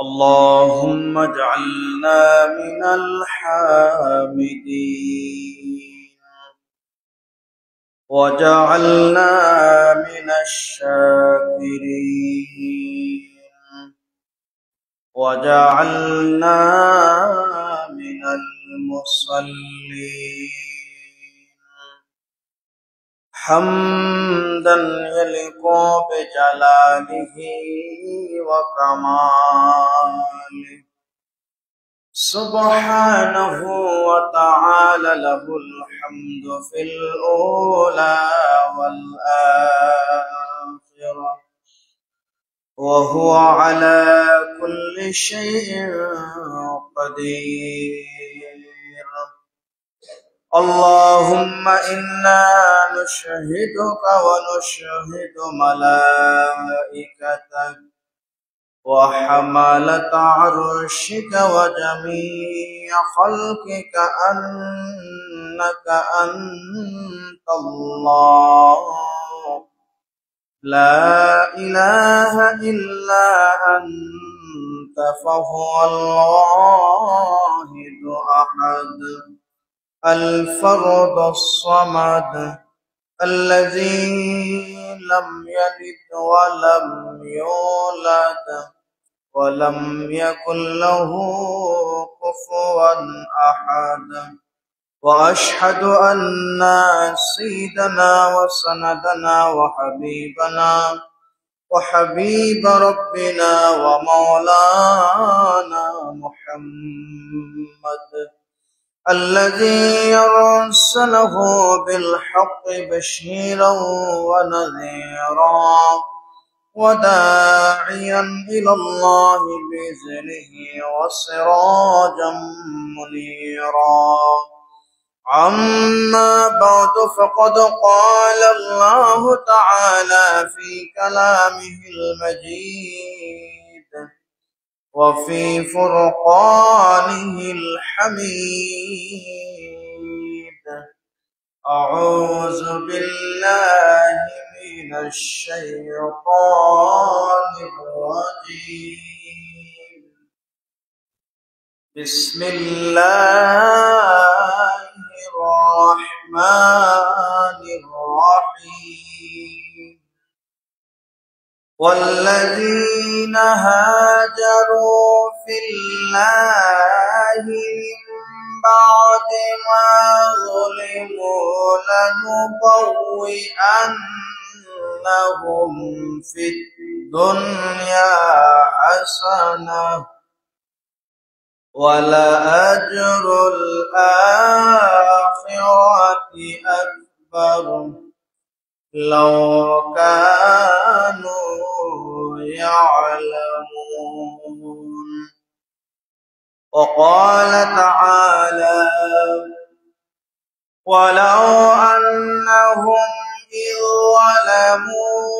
اللهم اجعلنا من الحامدين وجعلنا من الشاكرين وجعلنا من المصلين حمدا يليق بجلاله وكماله سبحانه وتعالى له الحمد في الأولى والآخرة وهو على كل شيء قدير. اللهم إنا نشهدك ونشهد ملائكتك وحملة عرشك وجميع خلقك أنك أنت الله لا إله إلا أنت فهو الواحد أحد الفرد الصمد الذي لم يلد ولم يولد ولم يكن له كفوا أحد وأشهد أن سيدنا وسندنا وحبيب ربنا ومولانا محمد الذي أرسله بالحق بشيرا ونذيرا وداعيا إلى الله بإذنه وسراجا منيرا. أما بعد فقد قال الله تعالى في كلامه المجيد وفي فرقانه الحميد. أعوذ بالله من الشيطان الرجيم. بسم الله الرحمن الرحيم. والذين هاجروا في الله من بعد ما ظلموا لنبوئنهم في الدنيا حسنة ولأجر الآخرة أكبر لو كانوا يعلمون. وقال تعالى ولو أنهم إذ ظلموا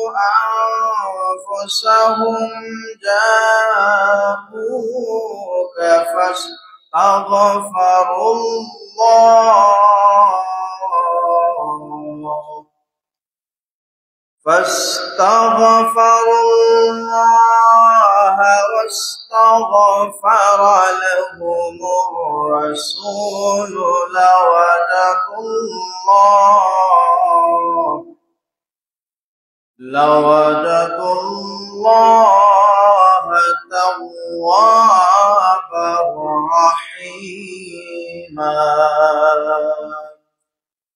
أنفسهم جاءوك فاستغفروا الله واستغفر لهم الرسول لوجدوا الله توابا رحيما.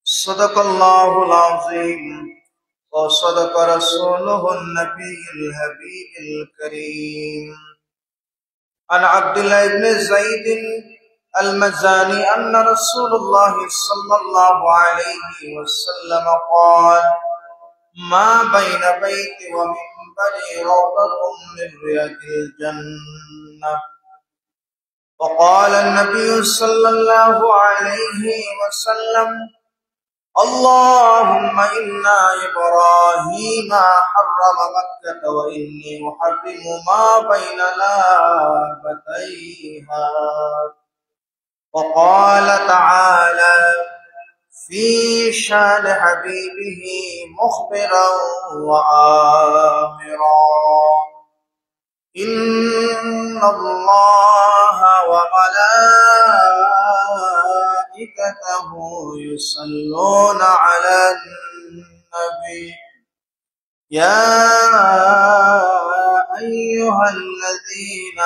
صدق الله العظيم وصدق رسوله النبي الحبيب الكريم. عن عبد الله بن زيد المزاني أن رسول الله صلى الله عليه وسلم قال ما بين بيت ومنبر روضة من رياض الجنة. وقال النبي صلى الله عليه وسلم اللهم إن إبراهيم حرم مكة وإني أحرم ما بين لابتيها. وقال تعالى في شان حبيبه مخبرا وآمرا إن إن الله وملائكته يصلون على النبي يا أيها الذين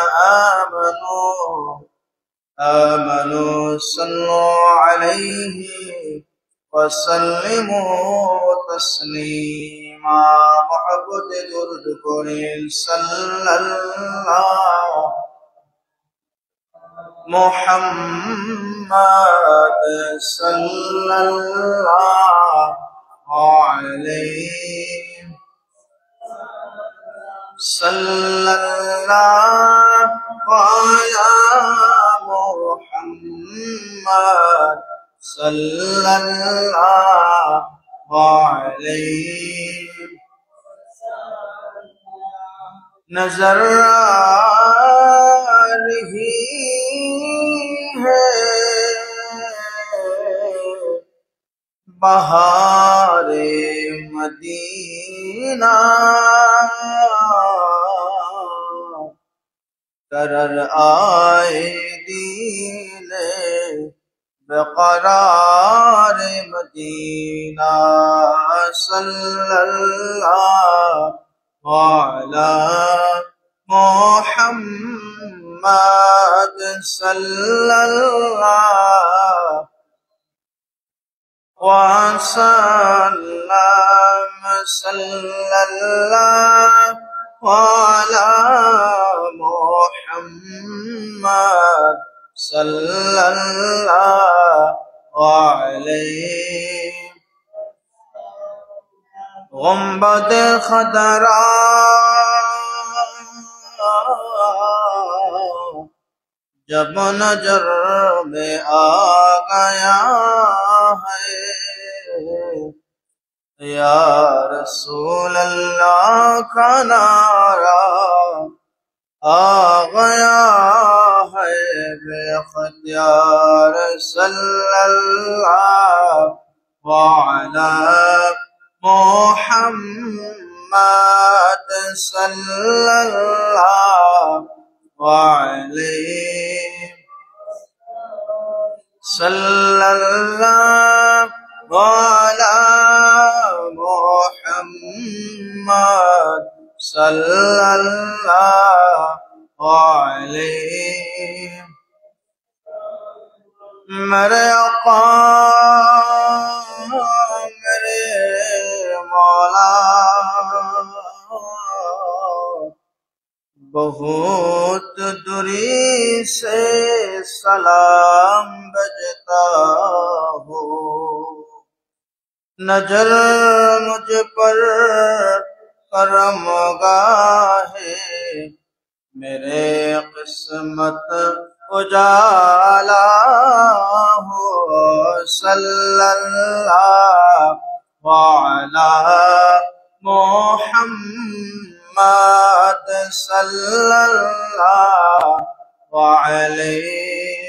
آمنوا صلوا عليه وسلموا تسليما محبت درد کریں صلی اللہ محمد صلی اللہ علیہ صلی اللہ علی محمد صلی اللہ علیہ نظر آ رہی ہے بہار مدینہ قرر آئے دین بقرار مدینہ صلی اللہ علی محمد صلی اللہ وسلم صلی اللہ علی محمد صلی اللہ علیہ غنبد خضرا جب نظر میں آ گیا ہے یا رسول اللہ کا نعرہ آ گیا ہے بے اختیار صلی اللہ علی محمد صلی اللہ علیہ صلی اللہ علی محمد صلی اللہ علیہ میرے آقا میرے مولا بہت دوری سے سلام بجتا ہو نظر مجھ پر کرم گاہے میرے قسمت اجالا ہو صلی اللہ علی محمد صلی اللہ علیہ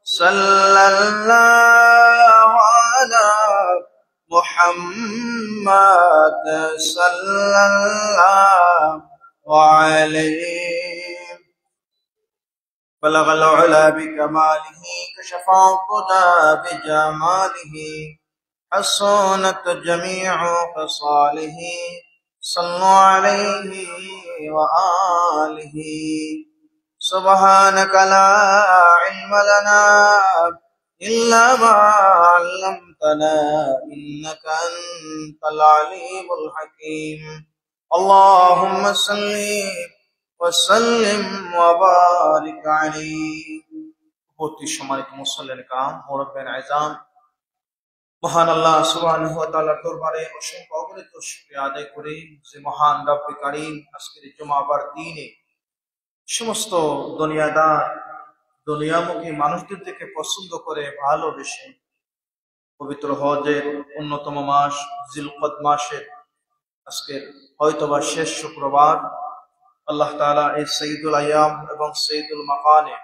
صلی اللہ علی محمد صلی اللہ علیہ بلغ العلا بکمالہ کشف القدى بجمالہ حسنت جمیع خصالہ صلوا علیہ وآلہ سبحانک لا علم لنا إلا ما علمتنا إنك أنت العليم الحكيم اللهم صل وسلم وبارك عليه بہت ہی সম্মানিত মুসল্লিন کرام মুরব্বিয়ান আযম মহান আল্লাহ সুবহানাহু ওয়া তাআলার দরবারে অসংখ্য অগণিত শুকরিয়া আদায় করি যে মহান রব্বে কারীম আজকের জুমাবার দিনে সমস্ত দুনিয়াদার দুনিয়ামুখী মানুষদের থেকে পছন্দ করে ভালোবেসে পবিত্র হজের অন্যতম মাস জিলকদ মাসের আজকের হয়তোবা শেষ শুক্রবার আল্লাহ তাআলা এই সঈদুল আয়াম এবং সঈদুল মাকানে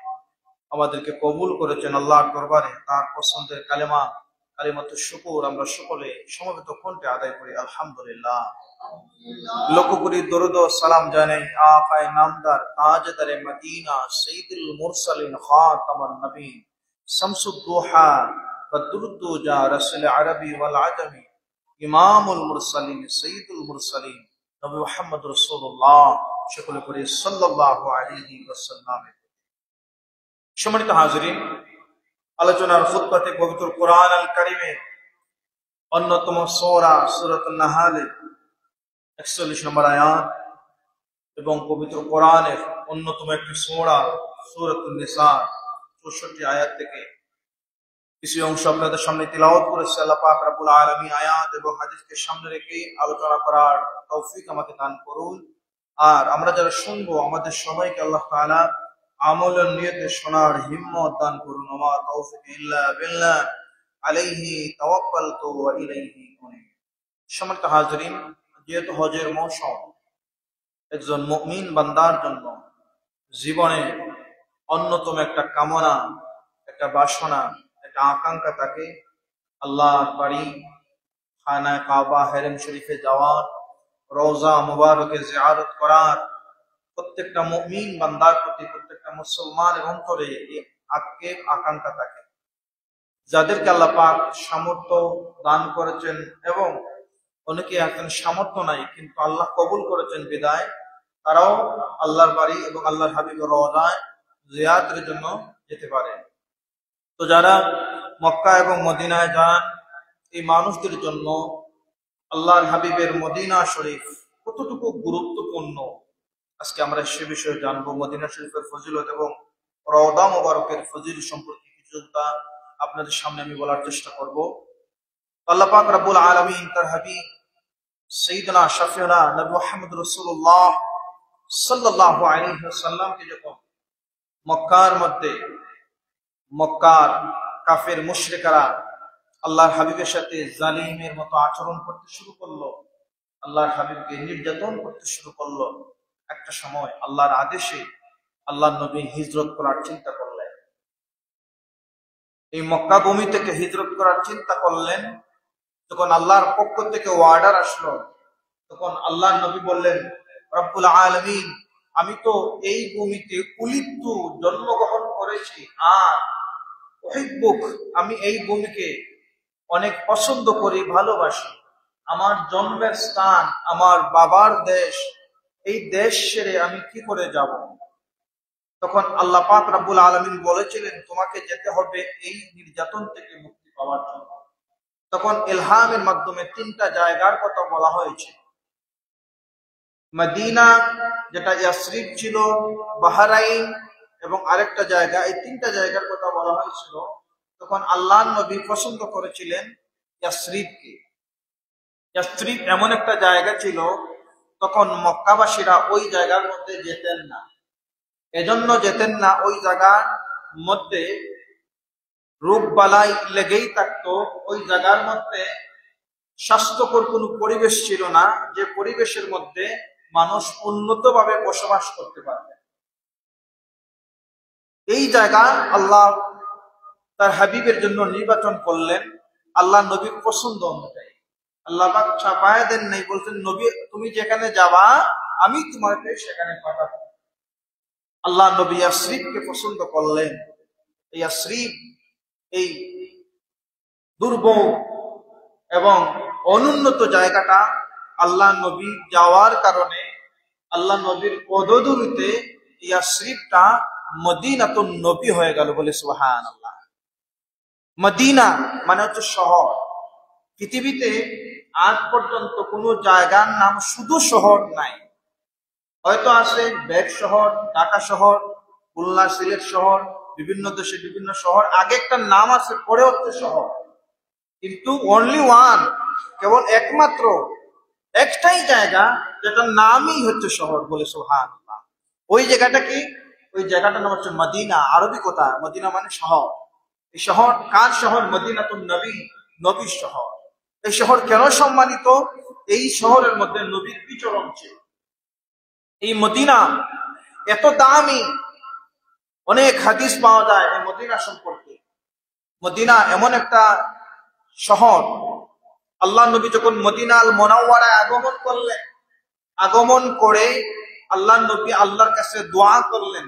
আমাদেরকে কবুল করেছেন আল্লাহর দরবারে তার পছন্দের কালিমাতুশ শুকুর আমরা সকলে সমবেত কণ্ঠে আদায় করি আলহামদুলিল্লাহ। লক্ষ করি দরুদ ও সালাম জানাই আকায়ে নামদার তাজদারে মদিনা সাইয়্যিদুল মুরসালিন খাতামান নবীন শামসুদ দুহা বদরুদ্দুজা রাসূল আরবি ওয়াল আজমি ইমামুল মুরসালিন সাইয়্যিদুল মুরসালিন নবী মুহাম্মদ রাসূলুল্লাহ সকলে করে সাল্লাল্লাহু আলাইহি ওয়াসাল্লাম। সম্মানিত হাজিরিন, আলোচনার খুতবাতে পবিত্র কোরআন আল কারীমের অন্যতম সূরা সূরাতুন নাহলের 41 নম্বর আয়াত এবং পবিত্র কোরআনের অন্যতম একটি সূরা সূরাতুন নিসা 64 আয়াত থেকে কিছু অংশ আপনাদের সামনে তিলাওয়াত করেছে। আল্লাহ পাক রব্বুল আলামিন আয়াত এবং হাদিসকে সামনে রেখে আলোচনা করার তৌফিক আমাকে দান করুন। আর আমরা যারা শুনবো আমাদের সবাইকে আল্লাহ তাআলা আমলের নিয়তে শোনার হিম্মত দান করুন। ওমা তৌফিক ইল্লা বিল্লাহ আলাইহি তাওয়াক্কালতু ওয়া ইলাইহি উনীব। সম্মানিত হাজিরিন, যেহেতু হজের মৌসুম একজন মুমিন বান্দার জন্য জীবনে অন্যতম একটা কামনা, একটা বাসনা, একটা আকাঙ্ক্ষা থাকে আল্লাহর বাড়ি খানায়ে কাবা হেরেম শরীফে যাওয়ার, রওজা মুবারকে জিয়ারত করার। প্রত্যেকটা মুমিন বান্দার প্রতি, প্রত্যেকটা মুসলমানের অন্তরে এই আকাঙ্ক্ষা থাকে। যাদেরকে আল্লাহ পাক সামর্থ্য দান করেছেন এবং অনেকে এখন সামর্থ্য নাই কিন্তু আল্লাহ কবুল করেছেন বিদায় তারাও আল্লাহর বাড়ি এবং আল্লাহর হাবিবের রওজায় জিয়ারতের জন্য যেতে পারে। তো যারা মক্কা এবং মদিনায় যান, এই মানুষদের জন্য আল্লাহর হাবিবের মদিনা শরীফ কতটুকু গুরুত্বপূর্ণ আজকে আমরা সে বিষয়ে জানবো। মদিনা শরীফের ফজিলত এবং রওজা মুবারকের ফজিলত সম্পর্কে কিছুটা আপনাদের সামনে আমি বলার চেষ্টা করব। আল্লাহ পাক রব্বুল আলামিন তার হাবিব সাইয়্যিদনা শাফিউনা নবী মুহাম্মদ রাসূলুল্লাহ সাল্লাল্লাহু আলাইহি ওয়াসাল্লামকে যখন মক্কার কাফের মুশরিকরা আল্লাহর হাবিবের সাথে জালিমের মতো আচরণ করতে শুরু করলো, আল্লাহর হাবিবকে নির্যাতন করতে শুরু করলো, একটা সময় আল্লাহর আদেশে আল্লাহর নবী হিজরত করার চিন্তা করলেন। এই মক্কা ভূমি থেকে হিজরত করার চিন্তা করলেন। যখন আল্লাহর পক্ষ থেকে অর্ডার আসলো তখন আল্লাহর নবী বললেন, রব্বুল আলামিন, আমি তো এই ভূমিতে উলিদতু জন্মগ্রহণ করেছি, আর উহিব্বুক, আমি এই ভূমিকে অনেক পছন্দ করি, ভালোবাসি। আমার জন্মের স্থান, আমার বাবার দেশ, এই দেশ ছেড়ে আমি কি করে যাব? তখন আল্লাহ পাক রব্বুল আলামিন বলেছিলেন, তোমাকে যেতে হবে এই নির্যাতন থেকে মুক্তি পাওয়ার জন্য। তখন ইলহামের মাধ্যমে 3টা জায়গার কথা বলা হয়েছে। মদিনা, যেটা ইয়াসরিব ছিল, বাহরাইন এবং আরেকটা জায়গা, এই 3টা জায়গার কথা বলা হয়েছিল। তখন আল্লাহর নবী পছন্দ করেছিলেন ইয়াসরিবকে। ইয়াসরিব এমন একটা জায়গা ছিল, তখন মক্কাবাসীরা ওই জায়গার মধ্যে যেতেন না। এজন্য যেতেন না, ওই জায়গার মধ্যে রোগ বালাই লেগেই থাকতো। ওই জায়গার মধ্যে স্বাস্থ্যকর কোনো পরিবেশ ছিল না, যে পরিবেশের মধ্যে মানুষ উন্নতভাবে বসবাস করতে পারবে। এই জায়গা আল্লাহ তার হাবিবের জন্য নির্বাচন করলেন আল্লাহ নবীর পছন্দ অনুযায়ী। আল্লাহ পাক চাপায় দেন নাই, বলছেন, নবী তুমি যেখানে যাবা আমি তোমাকে সেখানে পাঠাবো। আল্লাহ নবী ইয়াসরিবকে পছন্দ করলেন। এই ইয়াসরিব, এই দুর্ভোগ এবং অনুন্নত জায়গাটা আল্লাহ নবী যাওয়ার কারণে আল্লাহ নবীর পদধূলিতে ইয়াসরিবটা মদিনাতুন নবী হয়ে গেল, বলে সুবহানাল্লাহ। মদিনা মানে হচ্ছে শহর। পৃথিবীতে আজ পর্যন্ত কোনো জায়গার নাম শুধু শহর নাই। হয়তো আছে বেগ শহর, ঢাকা শহর, খুলনা, সিলেট শহর, বিভিন্ন দেশে বিভিন্ন শহর আগে একটা নাম আছে, পরে হচ্ছে শহর। কিন্তু অনলি ওয়ান, কেবল একমাত্র একটাই জায়গা যেটার নামই হচ্ছে শহর, বলে সুবহানাল্লাহ। ওই জায়গাটা কি? ওই জায়গাটার নাম হচ্ছে মদিনা। আরবি কথা মদিনা মানে শহর। এই শহর কার শহর? মদিনাতুন নবী, নবীর শহর। এই শহর কেন সম্মানিত? এই শহরের মধ্যে নবীর বিচরণ ছিল। এই মদিনা এত দামি, অনেক হাদিস পাওয়া যায় এই মদিনা সম্পর্কে। মদিনা এমন একটা শহর আল্লাহ নবী যখন মদিনাল মুনাওয়ারায় আগমন করলেন, আগমন করে আল্লাহ নবী আল্লাহর কাছে দোয়া করলেন।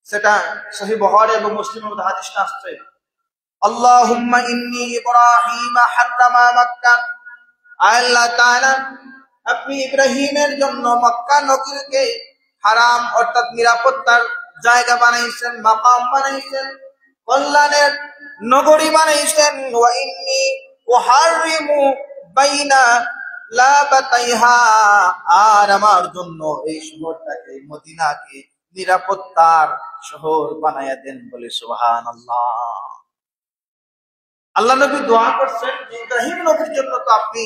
সেটা সহিহ বুখারী এবং মুসলিমের মধ্যে হাদিসটা আসছে, আল্লাহুম্মা ইন্নী ইব্রাহিম হাররামা মক্কা, আল্লাহ তাআলা আপনি ইব্রাহিমের জন্য মক্কা নগরীকে হারাম অর্থাৎ নিরাপত্তার জায়গা বানাইছেন, মাকাম বানাইছেন, কল্যাণের নগরী বানাইছেন। ওয়া ইন্নী উহাররিমু বাইনা লাবাতাইহা, আর আমার জন্য এই শহরটাকে মদিনাকে নিরাপত্তার শহর বানায়া দেন বলে সুবহানাল্লাহ। আল্লাহ নবী দোয়া করছেন যে ইব্রাহিম নবীর জন্য তো আপনি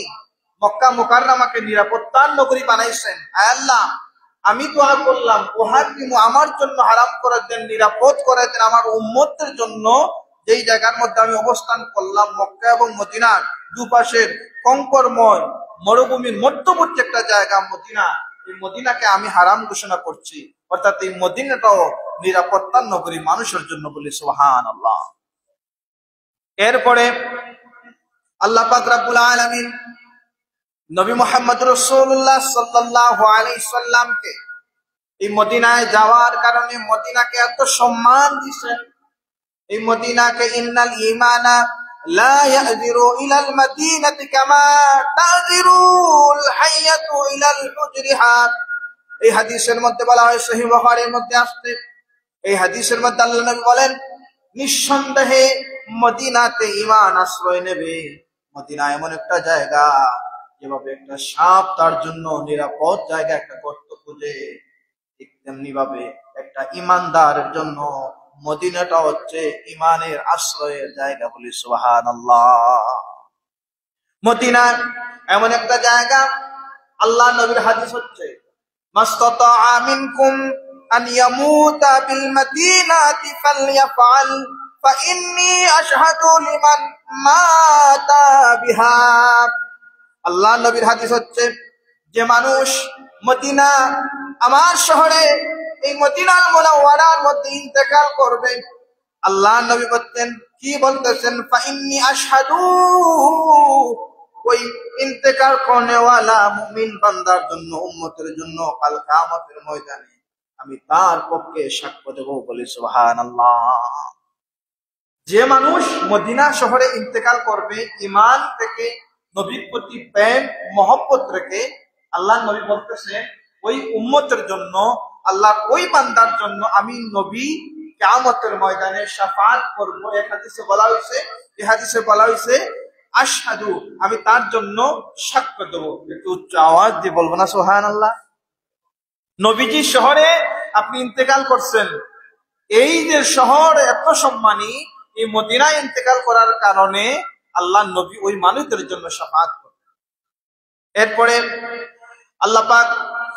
মক্কা মুকাররমাকে নিরাপত্তার নগরী বানাইছেন, আয় আল্লাহ আমি দোয়া করলাম উহাররিমু আমার জন্য হারাম করে দেন, নিরাপদ করে দেন আমার উম্মতের জন্য যেই জায়গার মধ্যে আমি অবস্থান করলাম, মক্কা এবং মদিনার দুপাশের কঙ্করময় মরুভূমির মধ্যবর্তী একটা জায়গা মদিনা, এই মদিনাকে আমি হারাম ঘোষণা করছি, অর্থাৎ এই মদিনাটাও নিরাপত্তার নগরী মানুষের জন্য বলি সুবহানাল্লাহ। এরপরে আল্লাহ পাক রব্বুল আলামিন নবী মুহাম্মদ রাসূলুল্লাহ সাল্লাল্লাহু আলাইহি সাল্লামকে এই মদিনায় যাওয়ার কারণে মদিনাকে এত সম্মান দিয়েছেন। এই মদিনাকে ইন্নাল ঈমানা লা ইয়াযিরু ইলাল মাদিনাতি কামা তাযিরুল হাইয়াতু ইলাল হুজরিহা, এই হাদিসের মধ্যে বলা হয়, সহিহ বুখারীর মধ্যে আসছে, এই হাদিসের মধ্যে আল্লাহ নবী বলেন নিঃসন্দেহে মদিনাতে ঈমান আশ্রয় নেবে। মদিনা এমন একটা জায়গা যেভাবে একটা সাপ তার জন্য নিরাপদ জায়গা একটা গর্ত খুঁজে, ঠিক তেমনি ভাবে একটা ঈমানদারের জন্য মদিনাটা হচ্ছে ঈমানের আশ্রয়ের জায়গা বলি সুবহানাল্লাহ। মদিনা এমন একটা জায়গা, আল্লাহ নবীর হাদিস হচ্ছে মাসতাতা মিনকুম আন ইয়ামুতা বিল মাদিনাতি ফালইয়াফআল ফাইন্নী আশহাদু লিমান মাতা বিহা। আল্লাহ নবীর হাদিস হচ্ছে যে মানুষ মদিনা আমার শহরে এই মদিনাল মুনাওয়ারার মধ্যে ইন্তেকাল করবে, আল্লাহ নবী বলতেন কি বলতেছেন, ফাইন্নী আশহাদু, ওই ইন্তেকাল করনেওয়ালা মুমিন বান্দার জন্য উম্মতের জন্য কাল কিয়ামতের ময়দানে আমি তার পক্ষে সাক্ষ্য দেব বলে সুবহানাল্লাহ। যে মানুষ মদিনা শহরে ইন্তেকাল করবে ঈমান থেকে নবীর প্রতি প্রেম মহব্বত রেখে, আল্লাহ নবী বলতেছেন ওই উম্মতের জন্য আল্লাহর ওই বান্দার জন্য আমি নবী কিয়ামতের ময়দানে শাফাআত করব। এই হাদিসে বলা হয়েছে আশহাদু, আমি তার জন্য সাক্ষ্য দেব। একটু উচ্চ আওয়াজ দিয়ে বলবো না সুবহানাল্লাহ। নবীজি শহরে আপনি ইন্তেকাল করছেন, এই যে শহর এত সম্মানী, এই মদিনায় ইন্তেকাল করার কারণে আল্লাহ নবী ওই মানুষদের জন্য শাফাআত করবেন। এরপরে আল্লাহ পাক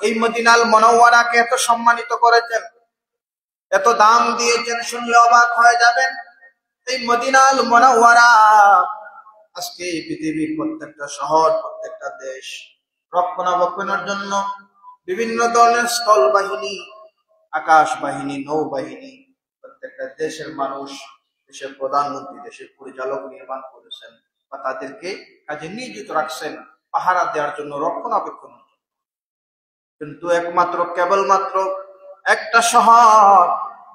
এই মদিনাল মুনাওয়ারাকে এত সম্মানিত করেছেন, এত দাম দিয়েছেন, শুনলে অবাক হয়ে যাবেন। এই মদিনাল মুনাওয়ারা আজকে পৃথিবীর প্রত্যেকটা শহর, প্রত্যেকটা দেশ রক্ষণাবেক্ষণের জন্য বিভিন্ন ধরনের স্থল বাহিনী, আকাশ বাহিনী, নৌবাহিনী, প্রত্যেকটা দেশের মানুষ, দেশের প্রধানমন্ত্রী, দেশের পরিচালক নির্মাণ করেছেন বা তাদেরকে কাজে নিয়োজিত রাখছেন পাহারা দেওয়ার জন্য, রক্ষণাবেক্ষণ। কিন্তু কেবলমাত্র একটা শহর,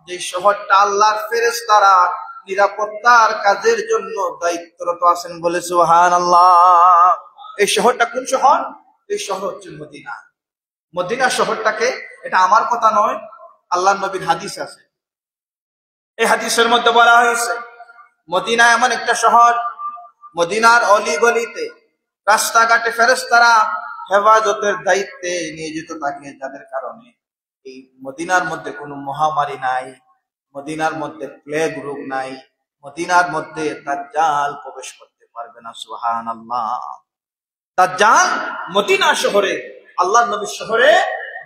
যে শহরটা আল্লাহর ফেরেশতারা নিরাপত্তার কাজের জন্য দায়িত্বরত আছেন বলে সুবহানাল্লাহ। এই শহরটা কোন শহর? এই শহর হচ্ছে মদিনা। মদিনা শহরটাকে, এটা আমার কথা নয়, আল্লাহ নবীর হাদিস আছে। এই হাদিসের মধ্যে বলা হয়েছে মদিনা এমন একটা শহর, মদিনার অলি গলিতে রাস্তাঘাটে ফেরেশতারা হেফাজতের দায়িত্বে নিয়োজিত থাকে, যাদের কারণে এই মদিনার মধ্যে কোনো মহামারী নাই, মদিনার মধ্যে প্লেগ রোগ নাই, মদিনার মধ্যে দাজ্জাল প্রবেশ করতে পারবে না সুবহানাল্লাহ। দাজ্জাল মদিনা শহরে, আল্লাহ নবীর শহরে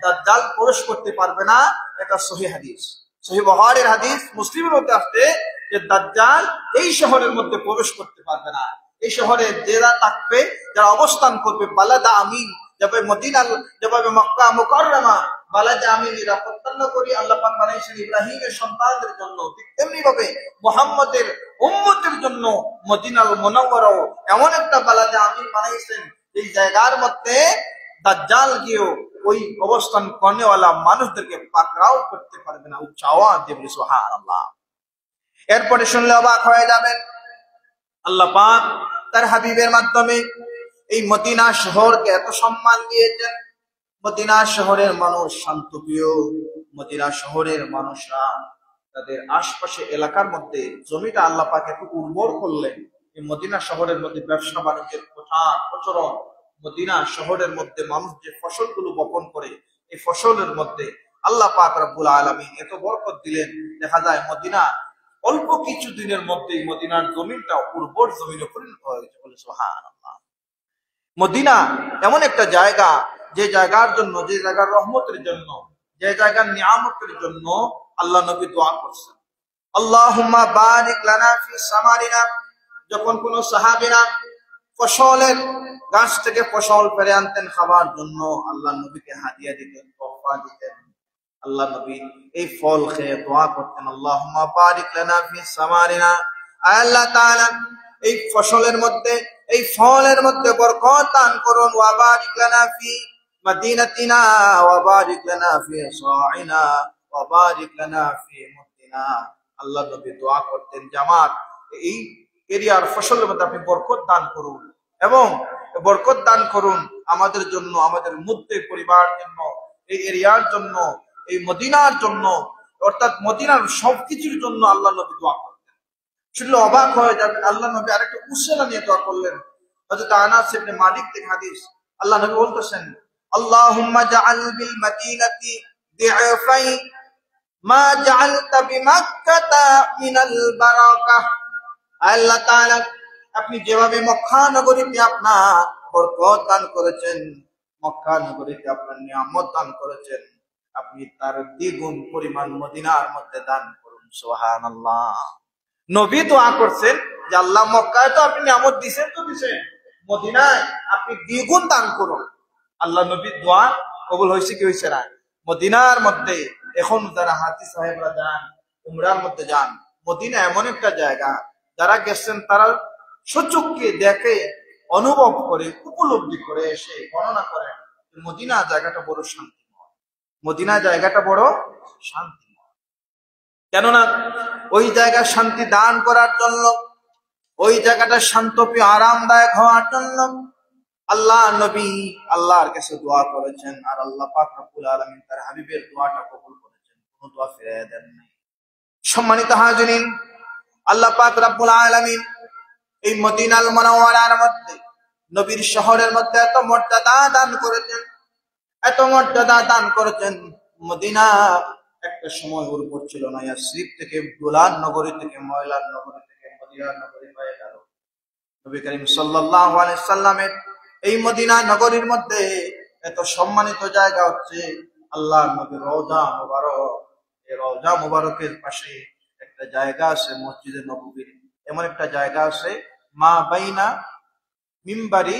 দাজ্জাল প্রবেশ করতে পারবে না, এটা সহিহ হাদিস, সহিহ বুখারীর হাদিস, মুসলিমের মধ্যে আসছে যে দাজ্জাল এই শহরের মধ্যে প্রবেশ করতে পারবে না। এই শহরে যারা থাকবে, যারা অবস্থান করবে, বালাদা আমিন, যেভাবে মক্কা মুকাররমা বালাতে আমি নিরাপত্তা করি আল্লাহ পাক বানাইছেন ইব্রাহিমের সন্তানদের জন্য, ঠিক তেমনি ভাবে মুহাম্মদের উম্মতের জন্য মদিনাল মুনাওয়ারাও এমন একটা বালাতে আমি বানাইছেন এই জায়গার মধ্যে দাজ্জাল গিয়েও ওই অবস্থান করনেওয়ালা মানুষদেরকে পাকড়াও করতে পারবে না। উচ্চাওয়া দেবে সুবহানাল্লাহ। এরপরে শুনলে অবাক হয়ে যাবেন, আল্লাহ পাক তার হাবিবের মাধ্যমে এই মদিনা শহরকে এত সম্মান দিয়েছেন। মদিনা শহরের মানুষ শান্তপ্রিয়। মদিনা শহরের মানুষরা তাদের আশপাশে এলাকার মধ্যে জমিটা আল্লাহ পাক একটু উর্বর করলেন। এই মদিনা শহরের মধ্যে ব্যবসা বাণিজ্যের প্রচলন, মদিনা শহরের মধ্যে মানুষ যে ফসলগুলো বপন করে এই ফসলের মধ্যে আল্লাহ পাক রব্বুল আলামিন এত বরকত দিলেন। দেখা যায় মদিনা অল্প কিছু দিনের মধ্যেই মদিনার জমিনটা উর্বর জমিনে পরিণত হয়ে গেছে। বলে সুবহানাল্লাহ। মদিনা এমন একটা জায়গা, যে জায়গার জন্য, যে জায়গার রহমতের জন্য, যে জায়গার নিয়ামতের জন্য আল্লাহ নবী দোয়া করছেন, আল্লাহুম্মা বারিক লানা ফি সামারিনা। যখন কোন সাহাবীরা ফসলের গাছ থেকে ফসল পেরে আনতেন খাবার জন্য, আল্লাহ নবীকে হাদিয়া দিতেন, তোহফা দিতেন। আল্লাহ নবী এই ফল খেয়ে দোয়া করতেন, আল্লাহুম্মা বারিক লানা ফি সামারিনা। আল্লাহ তাআলা এই ফসলের মধ্যে, এই ফলের মধ্যে বরকত দান করুন। ওয়া বারিক লানা ফি মাদিনাতিনা ওয়া বারিক লানা ফি সাইনা ওয়া বারিক লানা ফি মুদ্দিনা। আল্লাহ নবী দোয়া করতেন যে আমার এই এরিয়ার ফসলের মধ্যে আপনি বরকত দান করুন, এবং বরকত দান করুন আমাদের জন্য, আমাদের মধ্যে পরিবারের জন্য, এই এরিয়ার জন্য, এই মদিনার জন্য, অর্থাৎ মদিনার সবকিছুর জন্য আল্লাহ নবী দোয়া করতেন। শুনলে অবাক হয়ে যাবেন, আল্লাহ নবী আরেকটা উসিলা নিয়ে দোয়া করলেন। হযরত আনাস ইবনে মালিক থেকে হাদিস, আল্লাহ নবী বলতেছেন, আল্লাহুম্মা জাআল বিল মাদিনাতি দি'ফাই মা জাআলতা বিমাক্কাতা মিনাল বারাকাহ। আল্লাহ তাআলা আপনি যেভাবে মক্কা নগরীতে আপনার বরকত দান করেছেন, মক্কা নগরীতে আপনার নিয়ামত দান করেছেন, আপনি তার দ্বিগুণ পরিমাণ মদিনার মধ্যে দান করুন। সুবহানাল্লাহ। নবী দোয়া করছেন যে আল্লাহ মক্কায় তো আপনি নিয়ামত দিবেন, তো দিবেন, মদিনায় আপনি দ্বিগুণ দান করুন। আল্লাহ নবীর দোয়া কবুল হয়েছে কি হয়েছে না? মদিনার মধ্যে এখন যারা হাজি সাহেবরা যান, উমরার মধ্যে যান, মদিনা এমন একটা জায়গা, যারা গেছেন তারা সচক্ষে দেখে, অনুভব করে, উপলব্ধি করে এসে বর্ণনা করেন মদিনা জায়গাটা বড় শান্তিময়, মদিনা জায়গাটা বড় শান্তিময়। কেননা ওই জায়গা শান্তি দান করার জন্য, ওই জায়গাটা শান্তপ্রিয় আরামদায়ক হওয়ার জন্য আল্লাহ নবী আল্লাহর কাছে দোয়া করেছেন, আর আল্লাহ পাক রব্বুল আলামিন তার হাবিবের দোয়াটা কবুল করেছেন, কোনো দোয়া ফিরিয়ে দেন নাই। সম্মানিত হাজিরিন, আল্লাহ পাক রব্বুল আলামিন এই মদিনাল মুনাওয়ারার মধ্যে, নবীর শহরের মধ্যে এত মর্যাদা দান করেছেন, এত মর্যাদা দান করেছেন। মদিনা একটা সময় উর্বর ছিল না, ইয়াসরিব থেকে, গোলান নগরী থেকে, ময়লার নগরী থেকে মদিনার নগরী হয়ে গেল। নবী করিম সাল্লাল্লাহু আলাইহি সাল্লামের এই মদিনা নগরীর মধ্যে এত সম্মানিত জায়গা হচ্ছে আল্লাহর নবীর রওজা মুবারক। এই রওজা মুবারকের পাশে একটা জায়গা আছে মসজিদে নববীর, এমন একটা জায়গা আছে মা বাইনা মিম্বারি।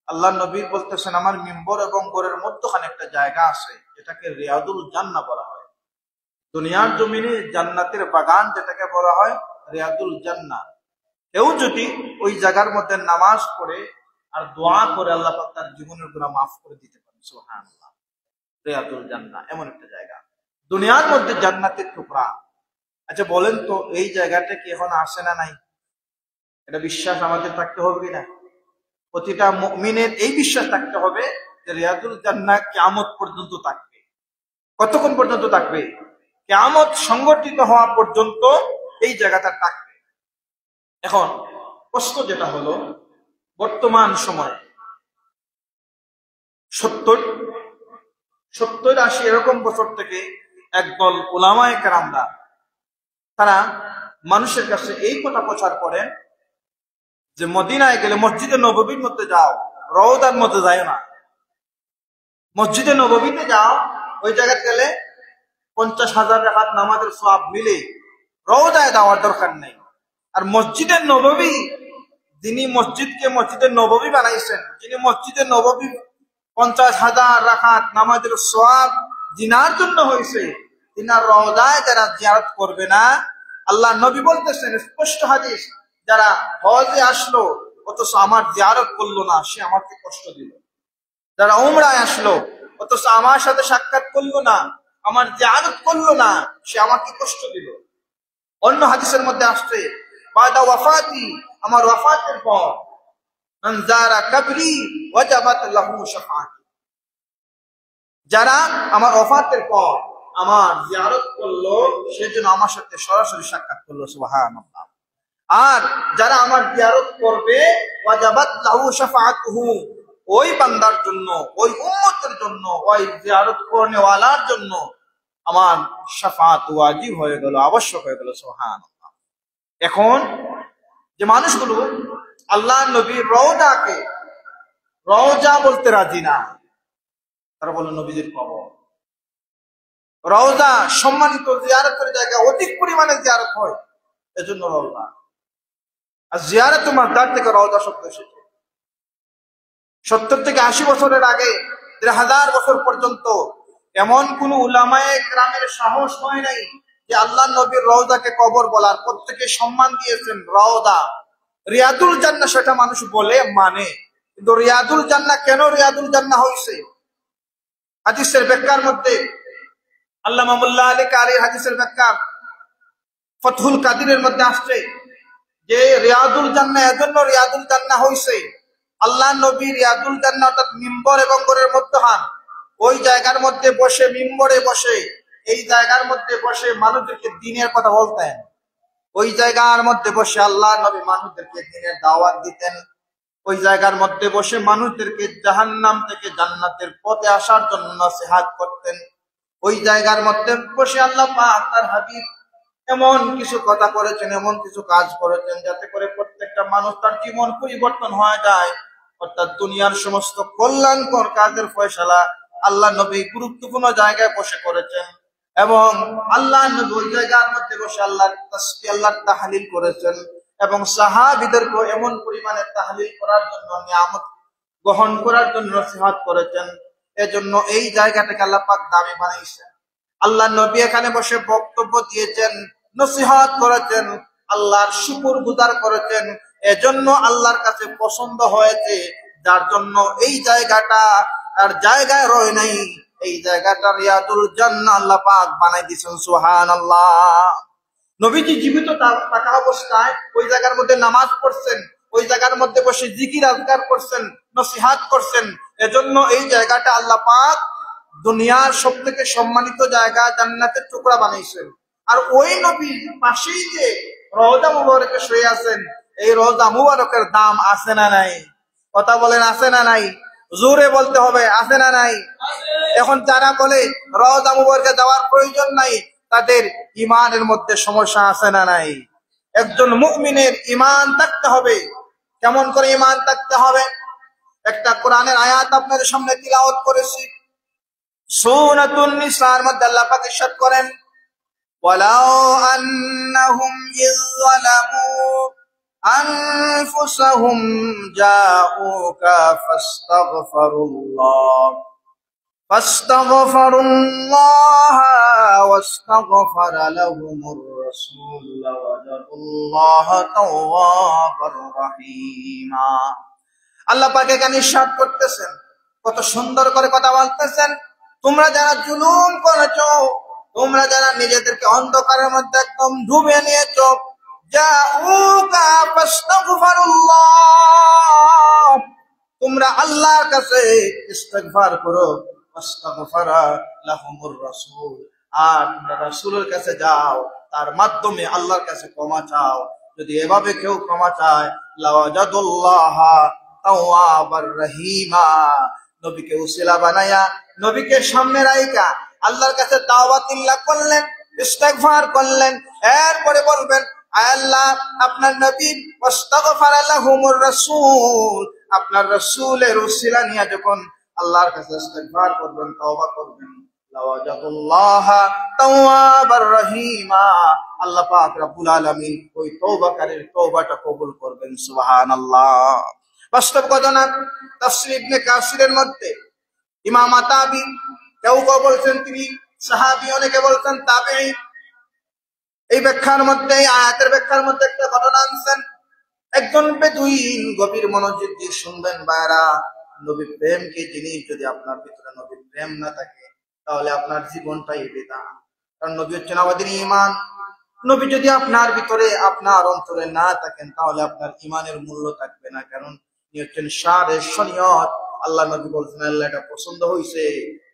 আল্লাহ নবী বলতেছেন আমার মিম্বর এবং ঘরের মধ্যখানে একটা জায়গা আছে, যেটাকে রিয়াদুল জান্নাহ বলা হয়। দুনিয়ার জমিনে জান্নাতের বাগান যেটাকে বলা হয় রিয়াদুল জান্নাহ। কেউ যদি ওই জায়গার মধ্যে নামাজ পড়ে আর দোয়া করে, আল্লাহ পাক তার জীবনের গুনাহ মাফ করে দিতে পারেন। সুবহানাল্লাহ। রিয়াদুল জান্নাহ এমন একটা জায়গা, দুনিয়ার মধ্যে জান্নাতের টুকরা। আচ্ছা বলেন তো, এই জায়গাটা কি এখন আসে না নাই? এটা বিশ্বাস আমাদের থাকতে হবে কিনা? প্রতিটা মুমিনের এই বিশ্বাস থাকতে হবে যে রিয়াদুল জান্নাহ কিয়ামত পর্যন্ত থাকবে। কতক্ষণ পর্যন্ত থাকবে? কিয়ামত সংগঠিত হওয়া পর্যন্ত এই জায়গাটা থাকবে। এখন প্রশ্ন যেটা হলো, বর্তমান সময়ে 70-80 এরকম বছর থেকে একদল উলামায়ে কেরামরা তারা মানুষের কাছে এই কথা প্রচার করেন যে মদিনায় গেলে মসজিদে নববীর মধ্যে যাও, রওজার মধ্যে যাও না। মসজিদে নববীতে যাও, ওই জায়গায় গেলে 50,000 রাকাত নামাজের সওয়াব মিলে, রওজায় যাওয়ার দরকার নেই। আর মসজিদে নববী, যিনি মসজিদকে মসজিদে নববী বানাইছেন, যিনি মসজিদে নববী 50,000 রাকাত নামাজের সওয়াব জিনার জন্য হয়েছে, তিনার রওজায় যারা জিয়ারত করবে না, আল্লাহ নবী বলতেছেন স্পষ্ট হাদিস, যারা হজে আসলো অথচ আমার জিয়ারত করলো না, সে আমাকে কষ্ট দিল। যারা উমরায় আসলো অথচ আমার সাথে সাক্ষাৎ করলো না, আমার জিয়ারত করলো না, সে আমাকে কষ্ট দিল। অন্য হাদিসের মধ্যে আসছে বাদা ওয়াফাতি, আমার ওয়াফাতের পর, মান যারা কবরি ওয়াজাবাত লাহু শাফাআতি, যারা আমার ওয়াফাতের পর আমার জিয়ারত করলো সেজন্য আমার সাথে সরাসরি সাক্ষাৎ করলো, সুবহানাল্লাহ। আর যারা আমার জিয়ারত করবে ওয়াজাবাত লাহু শাফাআতুহু, ওই বান্দার জন্য, ওই উম্মতের জন্য, ওই জিয়ারত করনেওয়ালার জন্য আমার শাফাআত ওয়াজিব হয়ে গেল, আবশ্যক হয়ে গেল, সুবহানাল্লাহ। এখন যে মানুষগুলো আল্লাহ নবীর রওজাকে রওজা বলতে রাজি না, তারা বলে নবীজির কবর। রওজা সম্মানিত জিয়ারতের জায়গা, অধিক পরিমাণে জিয়ারত হয়, এজন্য রওজা। আর জিয়ারত মাদার থেকে রওজা শব্দ এসেছে। 70 থেকে 80 বছরের আগে, 1000 বছর পর্যন্ত এমন কোন উলামায়ে কেরামের সাহস হয় নাই যে আল্লাহ নবীর রওজাকে কবর বলার। প্রত্যেকে সম্মান দিয়েছেন রওজা। রিয়াদুল জান্নাহ সেটা মানুষ বলে মানে, কিন্তু রিয়াদুল জান্নাহ কেন রিয়াদুল জান্নাহ হইছে? হাদিসের ব্যাখ্যার মধ্যে আল্লামা মোল্লা আলী কারির হাদিসের ব্যাখ্যা ফতহুল কাদিরের মধ্যে আসছে যে রিয়াদুল জান্নাহ এজন্য রিয়াদুল জান্নাহ হইছে, আল্লাহ নবী রিয়াদুল জান্নাহ অর্থাৎ মিম্বর এবং ঘরের মধ্যখান, ওই জায়গার মধ্যে বসে, মিম্বরে বসে, এই জায়গার মধ্যে বসে মানুষদেরকে দ্বীনের কথা বলতেন। ওই জায়গার মধ্যে বসে আল্লাহ নবী মানুষদেরকে দ্বীনের দাওয়াত দিতেন। ওই জায়গার মধ্যে বসে মানুষদেরকে জাহান্নাম থেকে জান্নাতের পথে আসার জন্য নসিহত করতেন। ওই জায়গার মধ্যে বসে আল্লাহ পাক তার হাবিব এমন কিছু কথা করেছেন, এমন কিছু কাজ করেছেন, যাতে করে প্রত্যেকটা মানুষ তার জীবন পরিবর্তন হয়ে যায়। অর্থাৎ দুনিয়ার সমস্ত কল্যাণকর কাজের ফয়সালা আল্লাহ নবী গুরুত্বপূর্ণ জায়গায় বসে করেছেন। এবং আল্লাহ নবী ওই জায়গার মধ্যে বসে আল্লাহর তাসবিহ, আল্লাহর তাহলিল করেছেন। এবং সাহাবীদেরকে এমন পরিমাণে তাহলিল করার জন্য, নিয়ামত গ্রহণ করার জন্য নসিহত করেছেন। এজন্য এই জায়গাটাকে আল্লাহ পাক দামি বানাইছেন। আল্লাহ নবী এখানে বসে বক্তব্য দিয়েছেন, নসিহত করেছেন, আল্লাহর শুকরগুজার করেছেন। এজন্য আল্লাহর কাছে পছন্দ হয়েছে, যার জন্য এই জায়গাটা আর জায়গায় রয় নাই, এই জায়গাটা রিয়াদুল জান্নাহ আল্লাহ পাক বানাই দিয়েছেন, সুবহানাল্লাহ। নবীজি জীবিত থাকা অবস্থায় ওই জায়গার মধ্যে নামাজ পড়ছেন, ওই জায়গার মধ্যে বসে জিকির আজকার করছেন, নসিহত করছেন। এজন্য এই জায়গাটা আল্লাহ পাক দুনিয়ার সবথেকে সম্মানিত জায়গা, জান্নাতের টুকরা বানাইছেন। আর ওই নবীর পাশেই যে রওজা মুবারকে শুয়ে আছেন, এই রওজা মুবারকের দাম আছে না নাই? কথা বলেন, আছে না নাই? জোরে বলতে হবে, আছে না নাই? এখন যারা বলে রওজা মুবারকে যাওয়ার প্রয়োজন নাই, তাদের ইমানের মধ্যে সমস্যা আছে না নাই? একজন মুমিনের ইমান থাকতে হবে। কেমন করে ইমান থাকতে হবে? একটা কোরআনের আয়াত আপনাদের সামনে তিলাওয়াত করেছি। সূরাতুন নিসার মধ্যে আল্লাহ পাক ইরশাদ করেন, ওয়ালাউ আন্নাহুম ইযলামু আনফুসাহুম জাউকা ফাস্তাগফিরুল্লাহ ওয়াস্তাগফার লাহুমুর রাসূল লাওয়াজাদুল্লাহ তাওয়াবার রহিমা। আল্লাহ পাক এখানে ইরশাদ করতেছেন, কত সুন্দর করে কথা বলতেছেন, তোমরা যারা জুলুম করেছো, তোমরা যারা নিজেদেরকে অন্ধকারের মধ্যে একদম ডুবে নিয়েছো, জাউকা ফাস্তাগফিরুল্লাহ, তোমরা আল্লাহর কাছে ইস্তিগফার করো, ফাস্তাগফারা লাহুমুর রাসূল, আর তোমরা রাসূলের কাছে যাও, তার মাধ্যমে আল্লাহর কাছে ক্ষমা চাও। যদি এভাবে কেউ ক্ষমা চায়, লাওয়াজাদুল্লাহ তাওয়াবার রহিমা, নবীকে উসিলা বানায়া, নবীকে সামনে রাইখা আল্লাহর কাছে তাওবাতিল্লাহ করলেন, ইস্তিগফার করলেন, এরপরে বলবেন, আয় আল্লাহ, আপনার নবী ওয়াস্তাগফারা লাহুমুর রাসূল, আপনার রাসূলের উসিলা নিয়ে যখন আল্লাহর কাছে ইস্তিগফার করবেন, তওবা করবেন, লাওয়াজাদুল্লাহ তাওয়াবার রহিমা, আল্লাহ পাক রব্বুল আলামিন ওই তওবাকারীর তওবাটা কবুল করবেন, সুবহানাল্লাহ। বাস্তব ঘটনা তাফসীর ইবনে কাসিরের মধ্যে ইমাম আতাবী কেউ কেউ বলছেন তিনি সাহাবী, অনেকে বলছেন তাবেঈ। এই ব্যাখ্যার মধ্যে, এই আয়াতের ব্যাখ্যার মধ্যে একটা ঘটনা আনছেন। একজন বেদুইন, গভীর মনোযোগ দিয়ে শুনবেন ভাইরা, নবী প্রেমকে জিনিস যদি আপনার ভিতরে নবীর প্রেম না থাকে তাহলে আপনার জীবনটাই বৃথা। কারণ নবী হচ্ছেন আমাদের ঈমান। নবী যদি আপনার ভিতরে, আপনার অন্তরে না থাকেন তাহলে আপনার ঈমানের মূল্য থাকবে না। কারণ তিনি হচ্ছেন শারের শরীয়ত। আল্লাহ নবী বলছেন আল্লাহ এটা পছন্দ হয়েছে।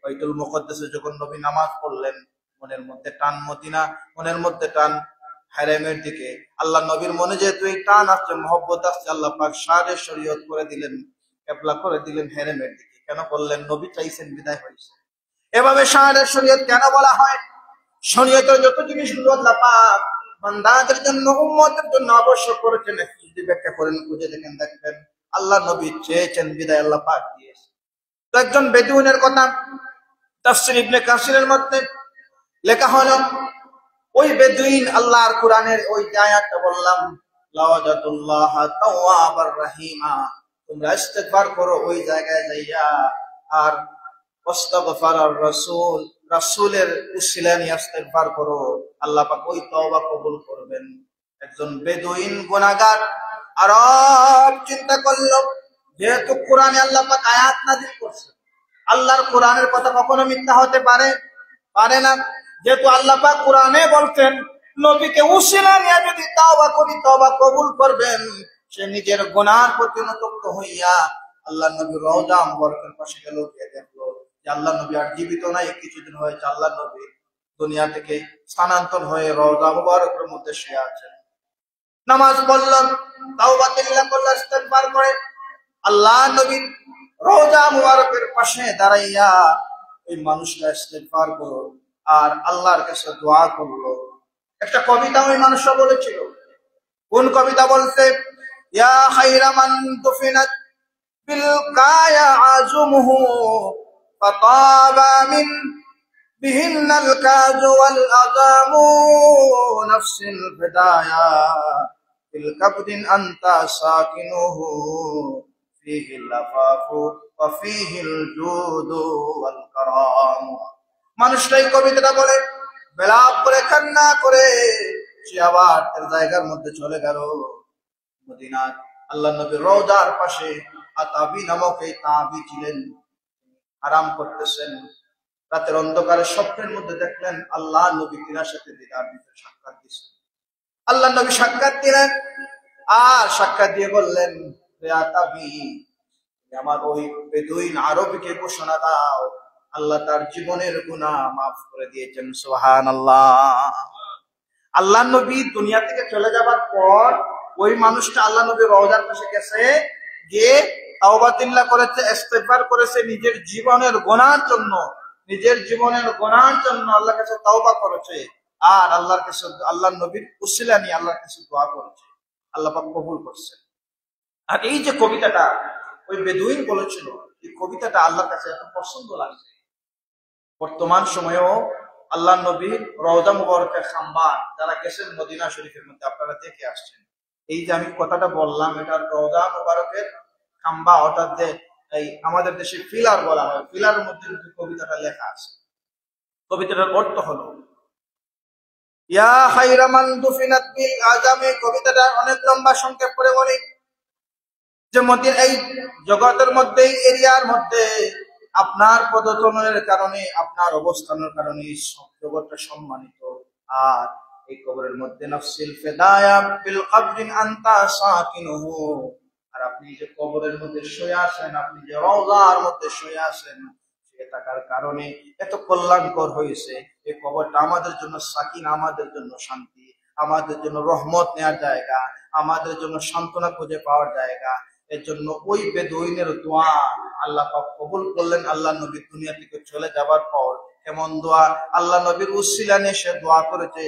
বাইতুল মুকদ্দাসে যখন নবী নামাজ পড়লেন, মনের মধ্যে টান মদিনা, মনের মধ্যে টান হারামের দিকে। আল্লাহ নবীর মনে যেহেতু এই টান আসছে, মহব্বত আসছে, আল্লাহ পাক শারের শরীয়ত করে দিলেন, কেবলা করে দিলেন হারামের দিকে। কেন করলেন? নবী চাইছেন, বিদায় হয়েছে। এভাবে শারের শরীয়ত কেন বলা হয়? শরীয়তের যত জিনিসগুলো আল্লাহ পাক বান্দাদের জন্য, উম্মতের জন্য আবশ্যক করেছেন, যদি ব্যাখ্যা করেন, খুঁজে দেখেন, দেখবেন আল্লাহ নবী চেয়েছেন, বিদায় আল্লাহ পাক দিয়েছে। তো একজন বেদুইনের কথা তাফসীর ইবনে কাসিরের মধ্যে লেখা হলো, ওই বেদুইন আল্লাহর কোরআনের ওই আয়াতটা বললাম, লাওয়াজাতুল্লাহ তাওয়াবার রহিমা, তোমরা ইস্তিগফার করো ওই জায়গায় যাইয়া, আর ওয়াস্তাগফারার রাসূল, রাসূলের উসিলা নিয়ে ইস্তিগফার করো, আল্লাহ পাক ওই তওবা কবুল করবেন। একজন বেদুইন গুনাহগার আরব চিন্তা করলো, যেহেতু কোরআনে আল্লাহ পাক আয়াত নাযিল করছে, আল্লাহর কোরআনের কথা কখনো মিথ্যা হতে পারে না। যেহেতু আল্লাহ পাক কোরআনে বলছেন নবীকে উসিলা নিয়ে যদি তওবা করি তওবা কবুল করবেন, সে নিজের গুনার প্রতি অনুতপ্ত হইয়া আল্লাহ নবী রওজা মুবারকের পাশে গেল, গিয়ে দেখলো যে আল্লাহ নবী আর জীবিত নাই। কিছুদিন হয়েছে আল্লাহ নবী দুনিয়া থেকে স্থানান্তর হয়ে রওজা মুবারকের মধ্যে শুয়ে আছেন। নামাজ পড়লাম, তাওবা করলাম, ইস্তিগফার করে আল্লাহ নবী রওজা মুবারকের পাশে দাঁড়াইয়া ওই মানুষটা ইস্তিগফার করলো আর আল্লাহর কাছে দোয়া করলো। একটা কবিতা ওই মানুষটা বলেছিল। কোন কবিতা বলছে? ইয়া খায়রা মান দুফিনাত বিল কায়া আজমুহু ফাতাবা মিন বিহিন্নাল কাজু ওয়াল আযামু নাফসিল ফিদায়া বিল কাবদিন আনতা সাকিনুহু ফিহিল আফাফু ওয়া ফিহিল জুদু ওয়াল কারাম। মানুষটাই কবিতাটা বলে, বিলাপ করে, কান্না করে সে আবার তার জায়গার মধ্যে চলে গেল। মদিনার আল্লাহ নবীর রওজার পাশে আতাবি নামক এই তাবি ছিলেন, আরাম করতেছেন। রাতের অন্ধকারে স্বপ্নের মধ্যে দেখলেন আল্লাহ নবী তিনার সাথে দিদার দিতে সাক্ষাৎ দিচ্ছেন। আল্লাহ নবী সাক্ষাৎ দিলেন আর সাক্ষাৎ দিয়ে বললেন, হে আতাবি, আমার ওই বেদুইন আরবীকে ঘোষণা দাও আল্লাহ তার জীবনের গুনাহ মাফ করে দিয়েছেন। সুবহানাল্লাহ। আল্লাহ নবী দুনিয়া থেকে চলে যাবার পর ওই মানুষটা আল্লাহ নবী রওজার পাশে গেছে, গিয়ে তাওবাতিল্লাহ করেছে, ইস্তিগফার করেছে নিজের জীবনের গুনাহর জন্য, নিজের জীবনের গুনাহর জন্য আল্লাহর কাছে তাওবা করেছে আর আল্লাহর কাছে, আল্লাহ নবীর উসিলা নিয়ে আল্লাহর কাছে দোয়া করেছে, আল্লাহ পাক কবুল করছে। আর এই যে কবিতাটা ওই বেদুইন বলেছিল, এই কবিতাটা আল্লাহর কাছে এত পছন্দ লাগছে। বর্তমান সময়েও আল্লাহ নবীর রওজা মুবারকের খাম্বা, যারা গেছেন মদিনা শরীফের মধ্যে, আপনারা দেখে আসছেন। এই যে আমি কথাটা বললাম, এটা রওজা মুবারকের খাম্বা, অর্থাৎ যে এই আমাদের দেশে পিলার বলা হয়, পিলারের মধ্যে কবিতাটা লেখা আছে। কবিতাটার অর্থ হলো, ইয়া খায়রা মান দুফিনাত বিল আযামি। কবিতাটা অনেক লম্বা, সংক্ষেপ করে বলি যে মদিনা এই জগতের মধ্যে, এই এরিয়ার মধ্যে আপনার পদতনের কারণে, আপনার অবস্থানের কারণে জগৎটা সম্মানিত। আর এই কবরের মধ্যে নাফসিল ফিদায়া বিল কবরিন আনতা সাকিনুহু, আর আপনি যে কবরের মধ্যে শুয়ে আছেন, আপনি যে রওজার মধ্যে শুয়ে আছেন, শুয়ে থাকার কারণে এত কল্যাণকর হয়েছে। এই কবরটা আমাদের জন্য সাকিন, আমাদের জন্য শান্তি, আমাদের জন্য রহমত নেওয়ার জায়গা, আমাদের জন্য সান্ত্বনা খুঁজে পাওয়ার জায়গা। এর জন্য ওই বেদুইনের দোয়া আল্লাহ পাক কবুল করলেন। আল্লাহ নবী দুনিয়া থেকে চলে যাবার পর এমন দোয়া আল্লাহ নবীর উসিলা নিয়ে সে দোয়া করেছে।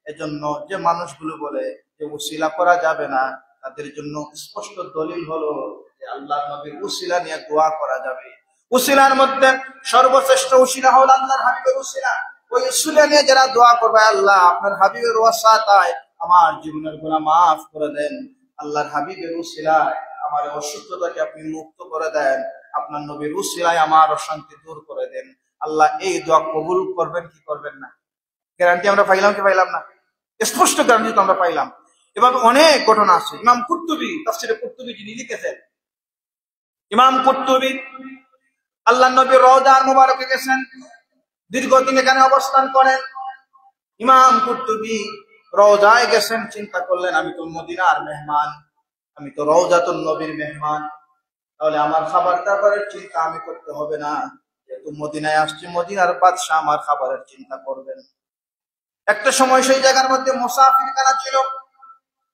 এজন্য যে মানুষগুলো বলে যে উসিলা করা যাবে না, তাদের জন্য স্পষ্ট দলিল হলো যে আল্লাহ নবীর উসিলা নিয়ে দোয়া করা যাবে। উসিলার মধ্যে সর্বশ্রেষ্ঠ উসিলা হলো আল্লাহর হাবিবের উসিলা। ওই উসিলা নিয়ে যারা দোয়া করবে, আল্লাহ আপনার হাবিবের ওয়াসাতায় আমার জীবনের গুনাহ মাফ করে দেন, আল্লাহর হাবিবের উসিলায় আমার অসুস্থতাকে আপনি মুক্ত করে দেন, আপনার নবীর উসিলায় আমার অশান্তি দূর করে দেন, আল্লাহ এই দোয়া কবুল করবেন কি করবেন না? গ্যারান্টি আমরা পাইলাম কি পাইলাম না? স্পষ্ট গ্যারান্টি তো আমরা পাইলাম। এভাবে অনেক ঘটনা আছে। ইমাম কুরতুবী, তাফসীরে কুরতুবী যিনি লিখেছেন, ইমাম কুরতুবী আল্লাহ নবীর রওজার মুবারকে গেছেন, দীর্ঘদিন এখানে অবস্থান করেন। ইমাম কুরতুবী রওজায় গেছেন, চিন্তা করলেন আমি তো মদিনার মেহমান, আমি তো রওজাতুন নবীর মেহমান, তাহলে আমার খাবার দাবারের চিন্তা আমি করতে হবে না, যেহেতু মদিনায় আসছি মদিনার বাদশাহ আমার খাবারের চিন্তা করবেন। একটা সময় সেই জায়গার মধ্যে মুসাফিরখানা ছিল,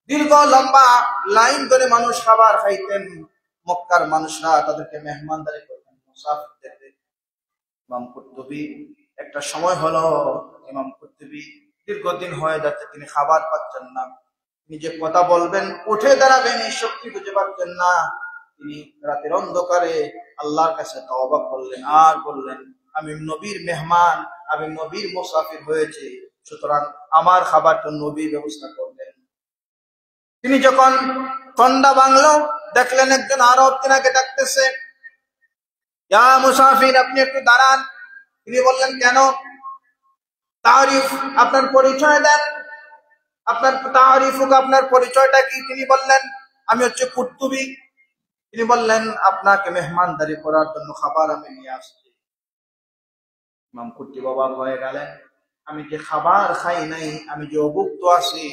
দীর্ঘ লম্বা লাইন ধরে মানুষ খাবার খাইতেন। মক্কার মানুষরা তাদেরকে মেহমানদারি করতেন মুসাফিরদের। ইমাম কুরতুবী একটা সময় হলো, ইমাম কুরতুবী দীর্ঘদিন হয়ে যাচ্ছে তিনি খাবার পাচ্ছেন না, নিজে কথা বলবেন, উঠে দাঁড়াবেন এই শক্তি খুঁজে পাচ্ছেন না। তিনি রাতের অন্ধকারে আল্লাহর কাছে তওবা করলেন আর বললেন, আমি নবীর মেহমান, আমি নবীর মুসাফির হয়েছি, সুতরাং আমার খাবারটা নবী ব্যবস্থা করলেন। তিনি যখন ঠান্ডা বাংলো, দেখলেন একজন আরব তিনাকে ডাকতেছে, ইয়া মুসাফির আপনি একটু দাঁড়ান। তিনি বললেন কেন? তারিফ, আপনার পরিচয় দেন, আপনার তারিফ, আপনার পরিচয়টা কি? তিনি বললেন আমি হচ্ছে কুরতুবী। তিনি বললেন আপনাকে মেহমানদারি করার জন্য খাবার আমি নিয়ে আসছি। ইমাম কুরতুবী অবাক হয়ে গেলেন, আমি যে খাবার খাই নাই, আমি যে অভুক্ত আছি,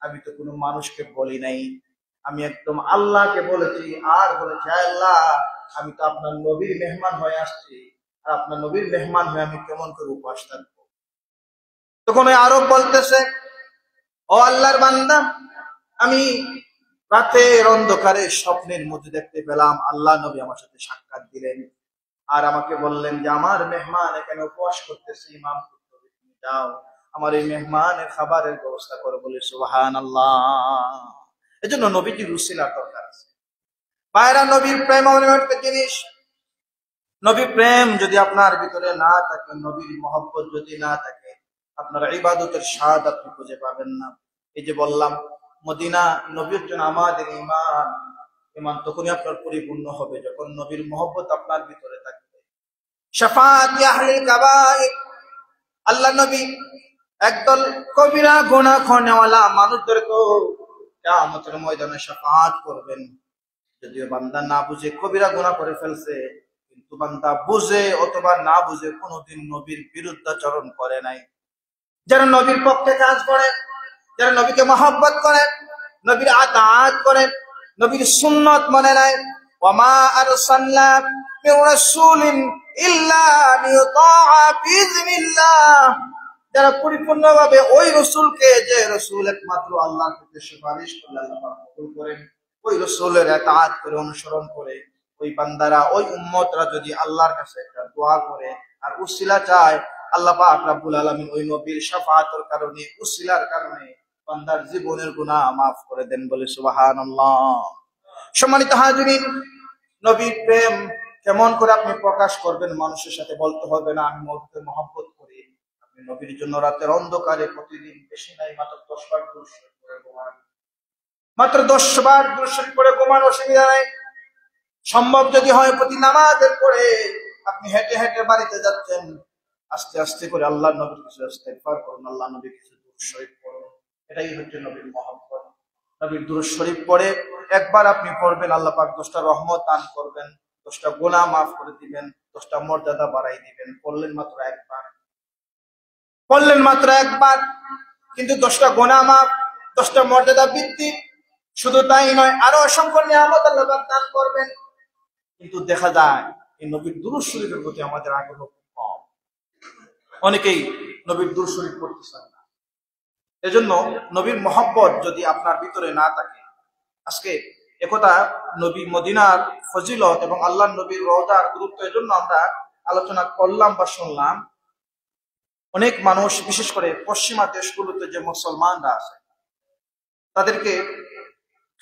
আমি তো কোনো মানুষকে বলি নাই, আমি একদম আল্লাহকে বলেছি। আর বলেছি আল্লাহ আমি তো আপনার নবীর মেহমান হয়ে আসছি, আর আপনার নবীর মেহমান হয়ে আমি কেমন করে উপবাস থাকবো? তখন ওই আরব বলতেছে, ও আল্লাহর বান্দা, আমি রাতের অন্ধকারে স্বপ্নের মধ্যে দেখতে পেলাম আল্লাহ নবী আমার সাথে সাক্ষাৎ দিলেন, আর আমাকে বললেন যে আমার মেহমান এখানে উপবাস করতেছে, ইমাম কুরতুবী তুমি যাও আমার এই মেহমানের খাবারের ব্যবস্থা করো। বলে সুবহানাল্লাহ। এজন্য নবীজির উসিলার দরকার আছে। ভাইরা, নবীর প্রেম এমন একটা জিনিস, নবী প্রেম যদি আপনার ভিতরে না থাকে, নবীর মহব্বত যদি না থাকে, আপনার ইবাদতের স্বাদ আপনি খুঁজে পাবেন না। এই যে বললাম মদিনা, নবী হচ্ছেন আমাদের ঈমান। ঈমান তখনই আপনার পরিপূর্ণ হবে যখন নবীর মহব্বত আপনার ভিতরে থাকবে। শাফাআত আহলিল কাবায়ের, আল্লাহ নবী একদল কবিরা গুনাহ করনেওয়ালা মানুষদেরকে কিয়ামতের ময়দানে শাফাআত করবেন। যদিও বান্দা না বুঝে কবিরা গুনাহ করে ফেলছে, কিন্তু বান্দা বুঝে অথবা না বুঝে কোনোদিন নবীর বিরুদ্ধাচরণ করে নাই। যারা নবীর পক্ষে কাজ করে, যারা নবীকে মহব্বত করে, নবীর আতাআত করে, নবীর সুন্নাত মানে নেয়, ওয়ামা আরসালনা মির রাসূলিন ইল্লা লিইউতাআ বিইযনিল্লাহ, যারা পরিপূর্ণভাবে ওই রাসূলকে, যে রাসূল একমাত্র আল্লাহর কাছে সুপারিশ করলে আল্লাহ পাক কবুল করেন, ওই রাসূলের আতাআত করে অনুসরণ করে, ওই বান্দারা, ওই উম্মতরা যদি আল্লাহর কাছে একটা দোয়া করে আর উসিলা চায়, আল্লাহ পাক রব্বুল আলামিন ওই নবীর শাফাআতের কারণে, উসিলার কারণে বান্দার জীবনের গুনাহ maaf করে দেন। বলে সুবহানাল্লাহ। সম্মানিত হাজিরিন, নবীর প্রেম কেমন করে আপনি প্রকাশ করবেন? মানুষের সাথে বলতে হবে না আমি নবীকে মহব্বত করি। আপনি নবীর জন্য রাতের অন্ধকারে প্রতিদিন বেশি নাই মাত্র 10 বার দুরূদ শরীফ পড়ে ঘুমান, মাত্র 10 বার দুরূদ শরীফ পড়ে ঘুমান, অসুবিধা নাই। সম্ভব যদি হয় প্রতি নামাজের পরে আপনি হেঁটে হেঁটে বাড়িতে যাচ্ছেন, আস্তে আস্তে করে আল্লাহ নবীর কিছু ইস্তেগফার করুন, আল্লাহ নবীর কিছু দুরূদ শরীফ পড়ুন। এটাই হচ্ছে নবীর মহব্বত। নবীর দুরূদ শরীফ পড়ে একবার আপনি পড়বেন, আল্লাহ পাক 10টা রহমত দান করবেন, 10টা গুনাহ maaf করে দিবেন, 10টা মর্যাদা বাড়াই দিবেন। পড়লেন মাত্র একবার, পড়লেন মাত্র একবার, কিন্তু 10টা গুনাহ maaf, 10টা মর্যাদা বৃদ্ধি। শুধু তাই নয়, আরো অসংখ্য নিয়ামত আল্লাহ পাক দান করবেন। কিন্তু দেখা যায় এই নবীর দুরূদ শরীফের প্রতি আমাদের আগ্রহ কম। অনেকেই নবীর দুরূদ শরীফ পড়তেছেন না। এজন্য নবীর মহব্বত যদি আপনার ভিতরে না থাকে, আজকে একথা নবী মদিনার ফজিলত এবং আল্লাহ নবীর রওজার গুরুত্ব এজন্য আমরা আলোচনা করলাম বা শুনলাম। অনেক মানুষ, বিশেষ করে পশ্চিমা দেশগুলোতে যে মুসলমানরা আছে, তাদেরকে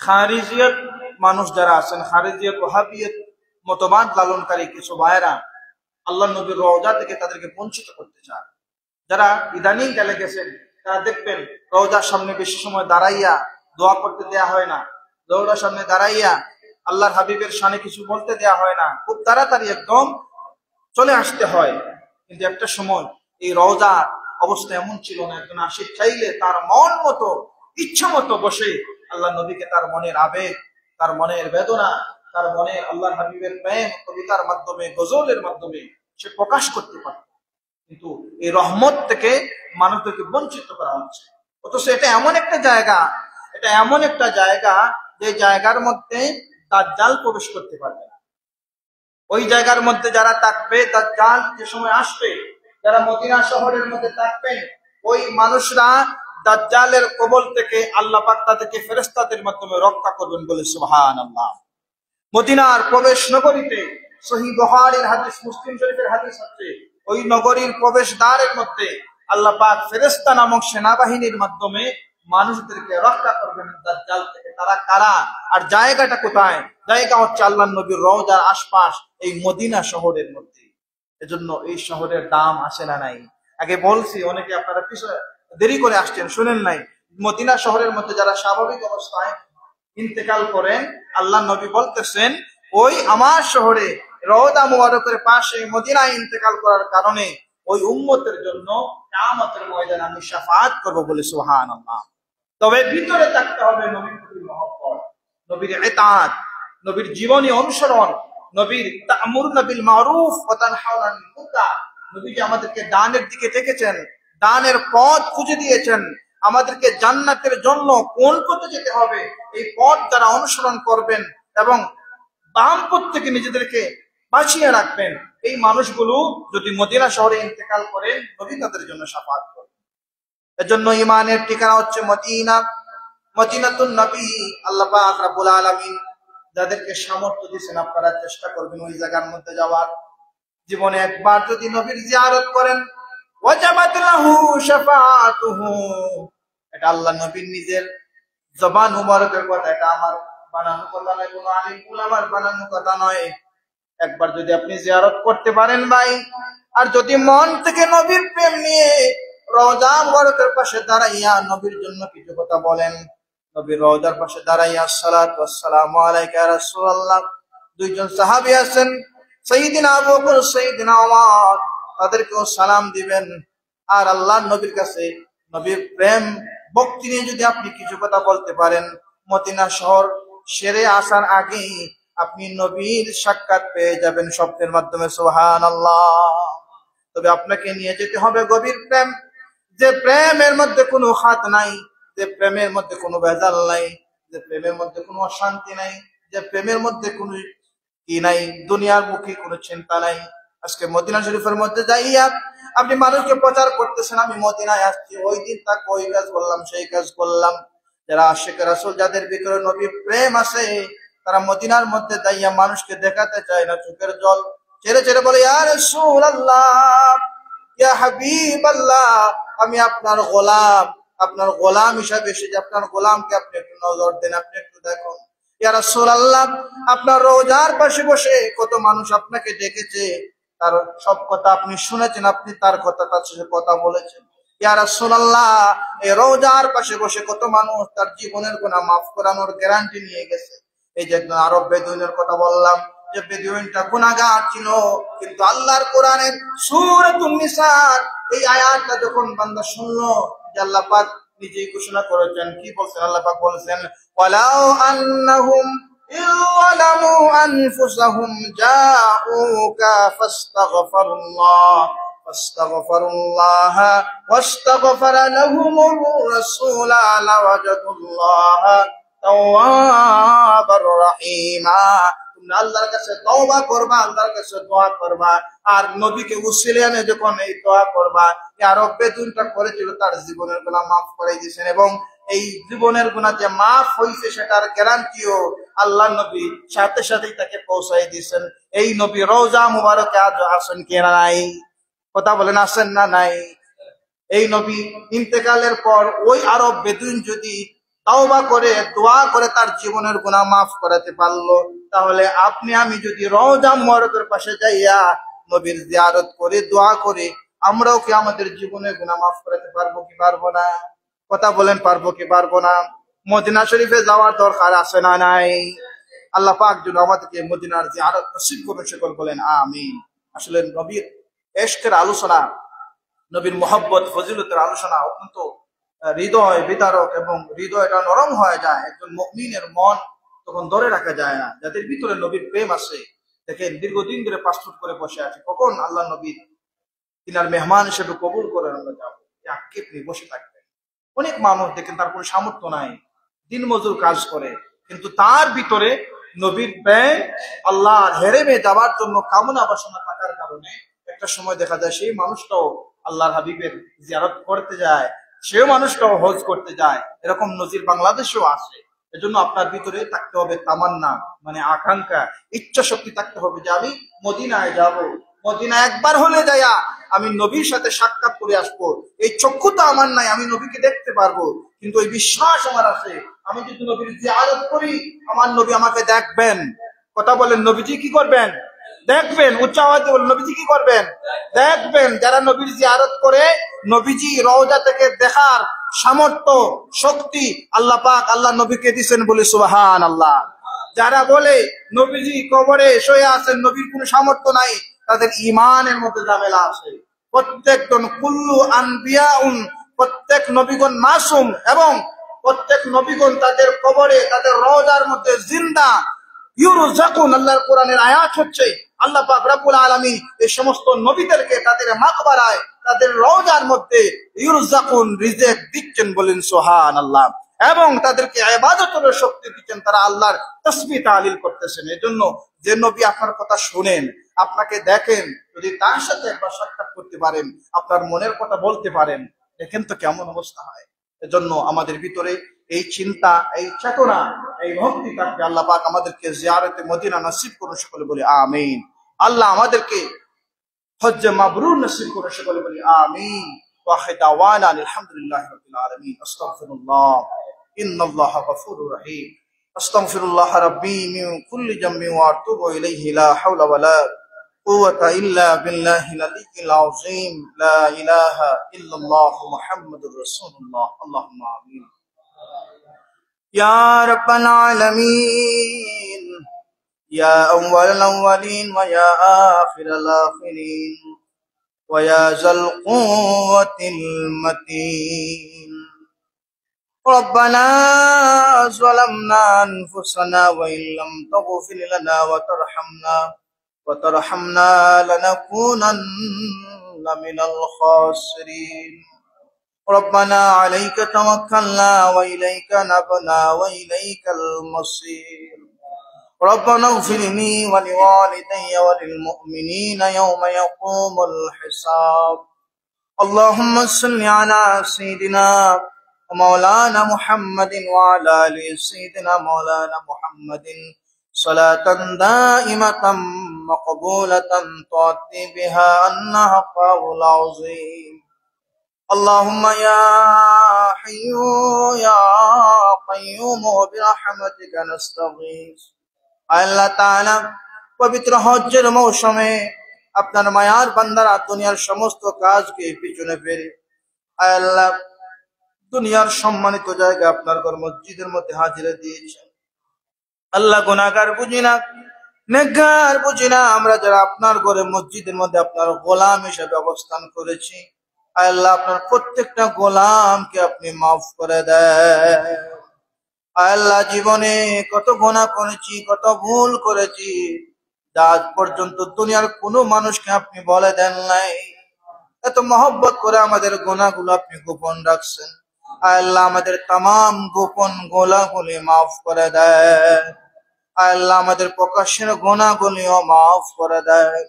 খারিজিয়ত মানুষ যারা আছেন, খারিজিয়ত ওয়াহাবিয়ত মতবাদ লালনকারী কিছু ভাইয়েরা আল্লাহ নবীর রওজা থেকে তাদেরকে বঞ্চিত করতে চান। যারা ইদানিং গেলে গেছেন তারা দেখবেন রওজার সামনে বেশি সময় দাঁড়াইয়া দোয়া করতে দেয়া হয় না, রওজার সামনে দাঁড়াইয়া আল্লাহর হাবিবের শানে কিছু বলতে দেয়া হয় না, খুব তাড়াতাড়ি একদম চলে আসতে হয়। কিন্তু একটা সময় এই রওজার অবস্থা এমন ছিল না, একজন আশিক চাইলে তার মন মতো ইচ্ছা মতো বসে আল্লাহ নবীকে তার মনের আবেগ, তার মনের বেদনা, তার মনের আল্লাহ হাবিবের প্রেম কবিতার মাধ্যমে, গজলের মাধ্যমে সে প্রকাশ করতে পারে। কিন্তু এই রহমত থেকে মানুষদেরকে বঞ্চিত করা হচ্ছে। অথচ এটা এমন একটা জায়গা, এটা এমন একটা জায়গা যে জায়গার মধ্যে দাজ্জাল প্রবেশ করতে পারবে না। ওই জায়গার মধ্যে যারা থাকবে, দাজ্জাল যে সময় আসবে, যারা মদিনা শহরের মধ্যে থাকবেন, ওই মানুষরা দাজ্জালের কবল থেকে আল্লাহ পাক তাদেরকে ফেরেশতাদের মাধ্যমে রক্ষা করবেন বলে সুবহানাল্লাহ। মদিনার প্রবেশ নগরীতে সহিহ বুখারীর হাদিস, মুসলিম শরীফের হাদিস হচ্ছে, ওই নগরীর প্রবেশ দ্বারের মধ্যে আল্লাহ পাক ফেরেশতা নামক সেনাবাহিনীর মাধ্যমে মানুষদেরকে রক্ষা করবেন দাজ্জাল থেকে। তারা কারা আর জায়গাটা কোথায়? জায়গা হচ্ছে আল্লাহর নবীর রওজার আশপাশ, এই মদিনা শহরের মধ্যে। এজন্য এই শহরের দাম আসে না নাই। আগে বলছি, অনেকে আপনারা দেরি করে আসছেন, শুনেন নাই। মদিনা শহরের মধ্যে যারা স্বাভাবিক অবস্থায় ইন্তেকাল করেন, আল্লাহ নবী বলতেছেন ওই আমার শহরে রওজা মুবারকের পাশে মদিনায় ইন্তেকাল করার কারণে ওই উম্মতের জন্য কিয়ামতের ময়দানে আমি শাফাআত করব বলে সুবহানাল্লাহ। তবে ভিতরে থাকতে হবে নবীর প্রতি মহব্বত, নবীর ইতাআত, নবীর জীবনী অনুসরণ, নবীর তা'মুরুনা বিল মারুফ ওয়া তানহাউনা আনিল মুনকার। নবী যে আমাদেরকে ডানের দিকে ডেকেছেন, ডানের পথ খুঁজে দিয়েছেন, আমাদেরকে জান্নাতের জন্য কোন পথে যেতে হবে এই পথ যারা অনুসরণ করবেন এবং বাম পথ থেকে নিজেদেরকে বাঁচিয়ে রাখবেন, এই মানুষগুলো যদি মদিনা শহরে ইন্তেকাল করেন, নবী তাদের জন্য শাফাআত করবেন। এজন্য ঈমানের ঠিকানা হচ্ছে মদিনা, মদিনাতুন নবী। আল্লাহ পাক রব্বুল আলামিন যাদেরকে সামর্থ্য দিয়েছেন, আপনারা চেষ্টা করবেন ওই জায়গার মধ্যে যাওয়ার। জীবনে একবার যদি নবীর জিয়ারত করেন, ওয়াজাবাত লাহু শাফাআতুহু। এটা আল্লাহ নবীর নিজের জবান মুবারকের কথা, এটা আমার বানানো কথা নয়, কোনো আলিম উলামার বানানো কথা নয়। একবার যদি আপনি জিয়ারত করতে পারেন ভাই, আর যদি মন থেকে নবীর প্রেম নিয়ে রওজা মুবারকের পাশে দাঁড়াইয়া নবীর জন্য কিছু কথা বলেন, নবীর রওজার পাশে দাঁড়াইয়া আসসালাতু ওয়াসসালামু আলাইকা ইয়া রাসূলুল্লাহ, দুইজন সাহাবী আছেন, সাইয়্যিদিনা আবু বকর, সাইয়্যিদিনা ওমর, তাদেরকেও সালাম দিবেন। আর আল্লাহর নবীর কাছে নবীর প্রেম ভক্তি নিয়ে যদি আপনি কিছু কথা বলতে পারেন, মদিনা শহর সেরে আসার আগেই আপনি নবীর সাক্ষাৎ পেয়ে যাবেন স্বপ্নের মাধ্যমে, সুবহানাল্লাহ। তবে আপনাকে নিয়ে যেতে হবে গভীর প্রেম, যে প্রেমের মধ্যে কোনো খাত নাই, যে প্রেমের মধ্যে কোনো ভেজাল নাই, যে প্রেমের মধ্যে কোনো অশান্তি নাই, যে প্রেমের মধ্যে কোনো কি নাই, দুনিয়ার মুখী কোনো চিন্তা নাই। আজকে মদিনা শরীফের মধ্যে যাইয়া আপনি মানুষকে প্রচার করতেছেন আমি মদিনায় আসছি, ওই দিন তাকে ওই কাজ করলাম, সেই কাজ করলাম। যারা আশিক রাসূল, যাদের ভিতরে নবীর প্রেম আছে, তারা মদিনার মধ্যে যাইয়া মানুষকে দেখাতে চায় না, চোখের জল ছেড়ে ছেড়ে বলে, ইয়া রাসূলুল্লাহ, ইয়া হাবিবাল্লাহ, আমি আপনার গোলাম, আপনার গোলাম হিসাবে এসেছি, আপনার গোলামকে আপনি একটু নজর দেন, আপনি একটু দেখুন। ইয়া রাসূলুল্লাহ, আপনার রওজার পাশে বসে কত মানুষ আপনাকে ডেকেছে, তার সব কথা আপনি শুনেছেন, আপনি তার কথা তার সাথে কথা বলেছেন। ইয়া রাসূলুল্লাহ, এই রওজার পাশে বসে কত মানুষ তার জীবনের গুনাহ মাফ করানোর গ্যারান্টি নিয়ে গেছে। এই যে আরব বেদুইনের কথা বললাম, যে বেদুইনটা গুনাহগার ছিল, কিন্তু আল্লাহর কোরআনের সূরাতুন নিসার এই আয়াতটা যখন বান্দা শুনলো, যে আল্লাহ পাক নিজেই ঘোষণা করেছেন, কি বলছেন? আল্লাহ পাক বলেছেন, ওয়ালাউ আন্নাহুম ইযলামু আনফুসাহুম জাউকা ফাস্তাগফিরুল্লাহ ওয়াস্তাগফারা লাহুমুর রাসূল লাওয়াজাদুল্লাহ তাওয়াবার রহিমা। তোমরা আল্লাহর কাছে তওবা করবা, আল্লাহর কাছে দোয়া করবা, আর নবীকে উসিলা এনে যখন এই দোয়া করবা, আরব বেদুইনটা করেছিল, তার জীবনের গুনাহ মাফ করে দিয়েছেন, এবং এই জীবনের গুনাহ যে মাফ হয়েছে সেটার গ্যারান্টিও আল্লাহ নবী সাথে সাথেই তাকে পৌঁছাই দিয়েছেন। এই নবী রওজা মুবারকে আজ আসেন কি নাই? কথা বলেন, আসেন না নাই? এই নবী ইন্তেকালের পর ওই আরব বেদুইন যদি তাওবা করে দোয়া করে তার জীবনের গুনাহ মাফ করাতে পারলো, তাহলে আপনি আমি যদি রওজা মুবারকের পাশে যাইয়া নবীর জিয়ারত করে দোয়া করে আমরাও কি আমাদের জীবনের গুনাহ মাফ করাতে পারবো কি পারবো না? কথা বলেন, পারবো কি পারবো না? মদিনা শরীফে যাওয়ার দরকার আছে না নাই? আল্লাহ পাক যেন আমাদেরকে মদিনার জিয়ারত নসিব করুন, সকল বলেন আমিন। আসলে নবীর এশকের আলোচনা, নবীর মোহাব্বত ফজিলতের আলোচনা অত্যন্ত হৃদয় বিতারক এবং হৃদয়টা নরম হয়ে যায়। একজন মুমিনের মন তখন ধরে রাখা যায় না। যাদের ভিতরে নবীর প্রেম আছে, দেখেন দীর্ঘদিন ধরে পাসপোর্ট করে বসে আছে, কখন আল্লাহ নবী তিনার মেহমান হিসেবে কবুল করে আমরা যাবো, আক্ষেপ নিয়ে বসে থাকবেন। অনেক মানুষ দেখেন তার কোনো সামর্থ্য নাই, দিন মজুর কাজ করে, কিন্তু তার ভিতরে নবীর প্রেম, আল্লাহর হেরেমে যাওয়ার জন্য কামনা বাসনা থাকার কারণে একটা সময় দেখা যায় সেই মানুষটাও আল্লাহর হাবিবের জিয়ারত করতে যায়, সেও মানুষটাও হজ করতে যায়। এরকম নজির বাংলাদেশেও আছে। এজন্য আপনার ভিতরে থাকতে হবে তামান্না, মানে আকাঙ্ক্ষা, ইচ্ছা শক্তি থাকতে হবে যে আমি মদিনায় যাব, মদিনা একবার হলে যাইয়া আমি নবীর সাথে সাক্ষাৎ করে আসবো। এই চক্ষুতা আমার নাই, আমি নবীকে দেখতে পারবো, কিন্তু এই বিশ্বাস আমার আছে আমি যদি নবীর জিয়ারত করি আমার নবী আমাকে দেখবেন। কথা বলেন, নবীজি কি করবেন? দেখবেন। উচ্চ আওয়াজে বলেন, নবীজি কি করবেন? দেখবেন। যারা নবীর জিয়ারত করে, নবীজি রওজা থেকে দেখার সামর্থ্য শক্তি আল্লাহ পাক আল্লাহ নবীকে দিয়েছেন, বলে সুবহানাল্লাহ। যারা বলে নবীজি কবরে শুয়ে আছেন, নবীর কোনো সামর্থ্য নাই, তাদের ঈমানের মধ্যে ঝামেলা আছে। প্রত্যেকজন কুল্লু আনবিয়াউন, প্রত্যেক নবীগণ মাসুম, এবং প্রত্যেক নবীগণ তাদের কবরে তাদের রওজার মধ্যে জিন্দা ইউরজাকুন। আল্লাহর কোরআনের আয়াত হচ্ছে আল্লাহ পাক রব্বুল আলামিন এই সমস্ত নবীদেরকে তাদের মাকবারায় তাদের রওজার মধ্যে ইউরজাকুন রিজেক দিচ্ছেন, বলেন সুবহানাল্লাহ, এবং তাদেরকে ইবাদতের শক্তি দিচ্ছেন, তারা আল্লাহর তাসবিহ তাহলিল করতেছেন। এজন্য যে নবী আপনার কথা শুনেন, আপনাকে দেখেন, যদি তার সাথে একবার সাক্ষাৎ করতে পারেন, আপনার মনের কথা বলতে পারেন, দেখেন তো কেমন অবস্থা হয়। এজন্য আমাদের ভিতরে এই চিন্তা, এই চেতনা, এই ভক্তি থাকবে। আল্লাহ পাক আমাদেরকে জিয়ারতে মদিনা নসিব করুন, সকলে বলি আমিন। আল্লাহ আমাদেরকে হজ্জে মাবরুর নসিব করুন, সকলে বলি আমিন। ওয়া আখির দাওয়ানা আলহামদুলিল্লাহি রাব্বিল আলামিন। আস্তাগফিরুল্লাহ, ইন্নাল্লাহা গফুরুর রহিম। আস্তাগফিরুল্লাহ রাব্বি মিন কুল্লি জামবিন ওয়া আতুবু ইলাইহি, লা হাওলা ওয়ালা কুওয়াতা ইল্লা বিল্লাহিল আলিয়্যিল আযীম। লা ইলাহা ইল্লাল্লাহ মুহাম্মাদুর রাসূলুল্লাহ। আল্লাহুম্মা আমিন। يا رب العالمين، يا أول الأولين ويا آخر الآخرين ويا ذا القوة المتين، ربنا ظلمنا أنفسنا وإن لم تغفر لنا وترحمنا لنكونن من الخاسرين. ربنا عليك توكلنا وإليك نبنا وإليك المصير. ربنا اغفر لي ولوالدي وللمؤمنين يوم يقوم الحساب. اللهم صل على سيدنا ومولانا محمد وعلى آل سيدنا مولانا محمد صلاة دائمة مقبولة تعطي بها أن حقه العظيم. اللهم يا حي يا قيوم برحمتك نستغيث. আল্লাহ তাআলা পবিত্র হজ্জের মৌসুমে আপনার মায়ার বান্দারা দুনিয়ার সমস্ত কাজকে পিছনে ফেলে আল্লাহ দুনিয়ার সম্মানিত জায়গা আপনার ঘর মসজিদের মধ্যে হাজিরা দিয়েছেন। আল্লাহ গুনাহগার বুঝি না, নেককার বুঝি না, আমরা যারা আপনার ঘরে মসজিদের মধ্যে আপনার গোলাম হিসেবে অবস্থান করেছি, আল্লাহ আপনার প্রত্যেকটা গোলামকে আপনি মাফ করে দেন। আল্লাহ জীবনে কত গুনাহ করেছি, কত ভুল করেছি, আজ পর্যন্ত দুনিয়ার কোনো মানুষকে আপনি বলে দেন নাই। এত মহব্বত করে আমাদের গুনাহগুলো আপনি গোপন রাখছেন। আল্লাহ আমাদের তামাম গোপন গুনাহগুলি মাফ করে দেন। আল্লাহ আমাদের প্রকাশ্যের গুনাহগুলিও মাফ করে দেন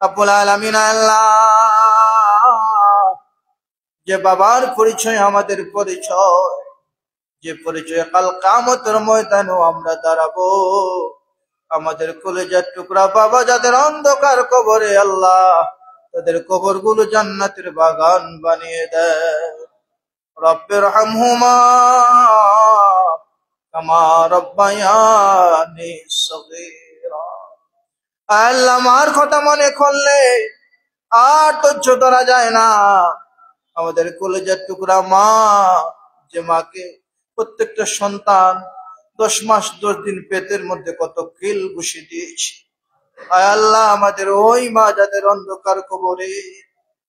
রব্বুল আলামিন। আল্লাহ যে বাবার পরিচয় আমাদের পরিচয়, যে পরিচয় কাল কিয়ামতের ময়দানেও আমরা দাঁড়াবো, আমাদের কলিজার টুকরা বাবা যাদের অন্ধকার কবরে, আল্লাহ তাদের কবরগুলো জান্নাতের বাগান বানিয়ে দেয়। রব্বির হামহুমা কামা রব্বায়ানি সগীরা। আল্লাহ আমার কথা মনে করলে আর ধৈর্য ধরা যায় না। আমাদের কলিজার টুকরা মা, যে মাকে প্রত্যেকটা সন্তান 10 মাস 10 দিন পেটের মধ্যে কত কিল ঘুষি দিয়েছি, আয় আল্লাহ আমাদের ওই মা যাদের অন্ধকার কবরে,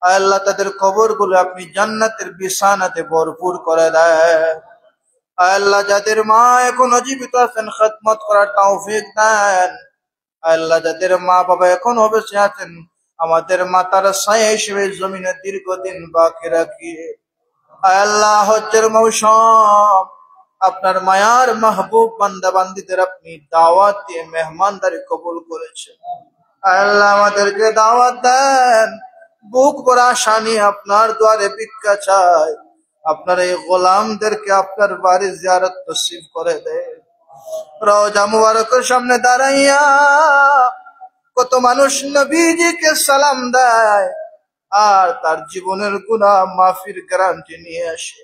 আয় আল্লাহ তাদের কবর গুলো আপনি জান্নাতের বিছানাতে ভরপুর করে দেন। আয় আল্লাহ যাদের মা এখনো জীবিত আছেন খেদমত করার তৌফিক দেন। আয় আল্লাহ যাদের মা বাবা এখনো বেঁচে আছেন আমাদের মাতার ছায়া হিসেবে জমিনে দীর্ঘদিন বাকি রাখিয়ে। আয় আল্লাহ হজ্জের মৌসুম, আপনার মায়ার মাহবুব বান্দা বান্দিদের আপনি দাওয়াত দিয়ে মেহমানদারি কবুল করেছেন। আয় আল্লাহ আমাদেরকে দাওয়াত দেন, বুক ভরা আশা নিয়ে আপনার দুয়ারে ভিক্ষা চাই। আপনার এই গোলামদেরকে আপনার বাড়ি জিয়ারত নসিব করে দেন। রওজা মুবারকের সামনে দাঁড়াইয়া কত মানুষ নবীজিকে সালাম দেয় আর তার জীবনের গুনাহ মাফির গ্যারান্টি নিয়ে আসে।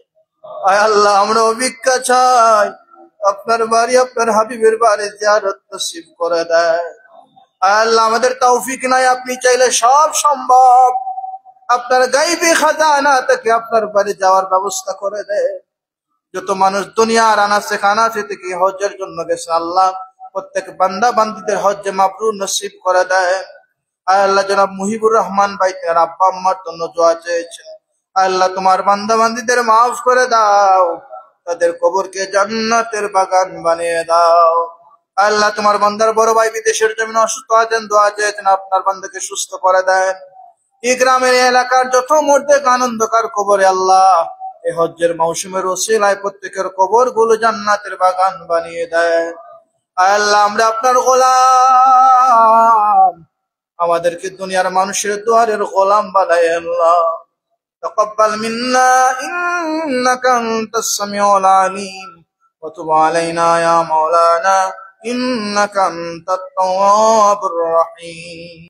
আয় আল্লাহ আমরাও ভিক্ষা চাই, আপনার বাড়ি আপনার হাবিবের বাড়ি জিয়ারত নসিব করে দেয়। আয় আল্লাহ আমাদের তৌফিক নাই, আপনি চাইলে সব সম্ভব। আপনার গাইবী খাজানা থেকে আপনার বাড়ি যাওয়ার ব্যবস্থা করে দেয়। যত মানুষ দুনিয়ার আনাচে কানাচে থেকে হজ্জের জন্য গেছে আল্লাহ প্রত্যেক বান্দা বান্দীদের হজ্জে মাবরুর নসিব করে দেয়। আয় আল্লাহ জনাব মুহিবুর রহমান ভাই তার আব্বা আম্মার জন্য দোয়া চেয়েছেন। আয় আল্লাহ তোমার বান্দা বান্দীদের মাফ করে দাও, তাদের কবরকে জান্নাতের বাগান বানিয়ে দাও। আয় আল্লাহ তোমার বান্দার বড় ভাই বিদেশের জমিনে অসুস্থ আছেন, দোয়া চেয়েছেন আপনার বান্দাকে সুস্থ করে দেন। এই গ্রামের এলাকার যত মুর্দেক আনন্দকার কবরে আল্লাহ এই হজ্জের মৌসুমের ওসিলায় প্রত্যেকের কবর গুলো জান্নাতের বাগান বানিয়ে দেয়। আয় আল্লাহ আমরা আপনার গোলাম, আমাদেরকে দুনিয়ার মানুষের দুয়ারের গোলাম বানায় আল্লাহ। تقبل منا إنك أنت السميع العليم وتب علينا يا مولانا إنك أنت التواب الرحيم.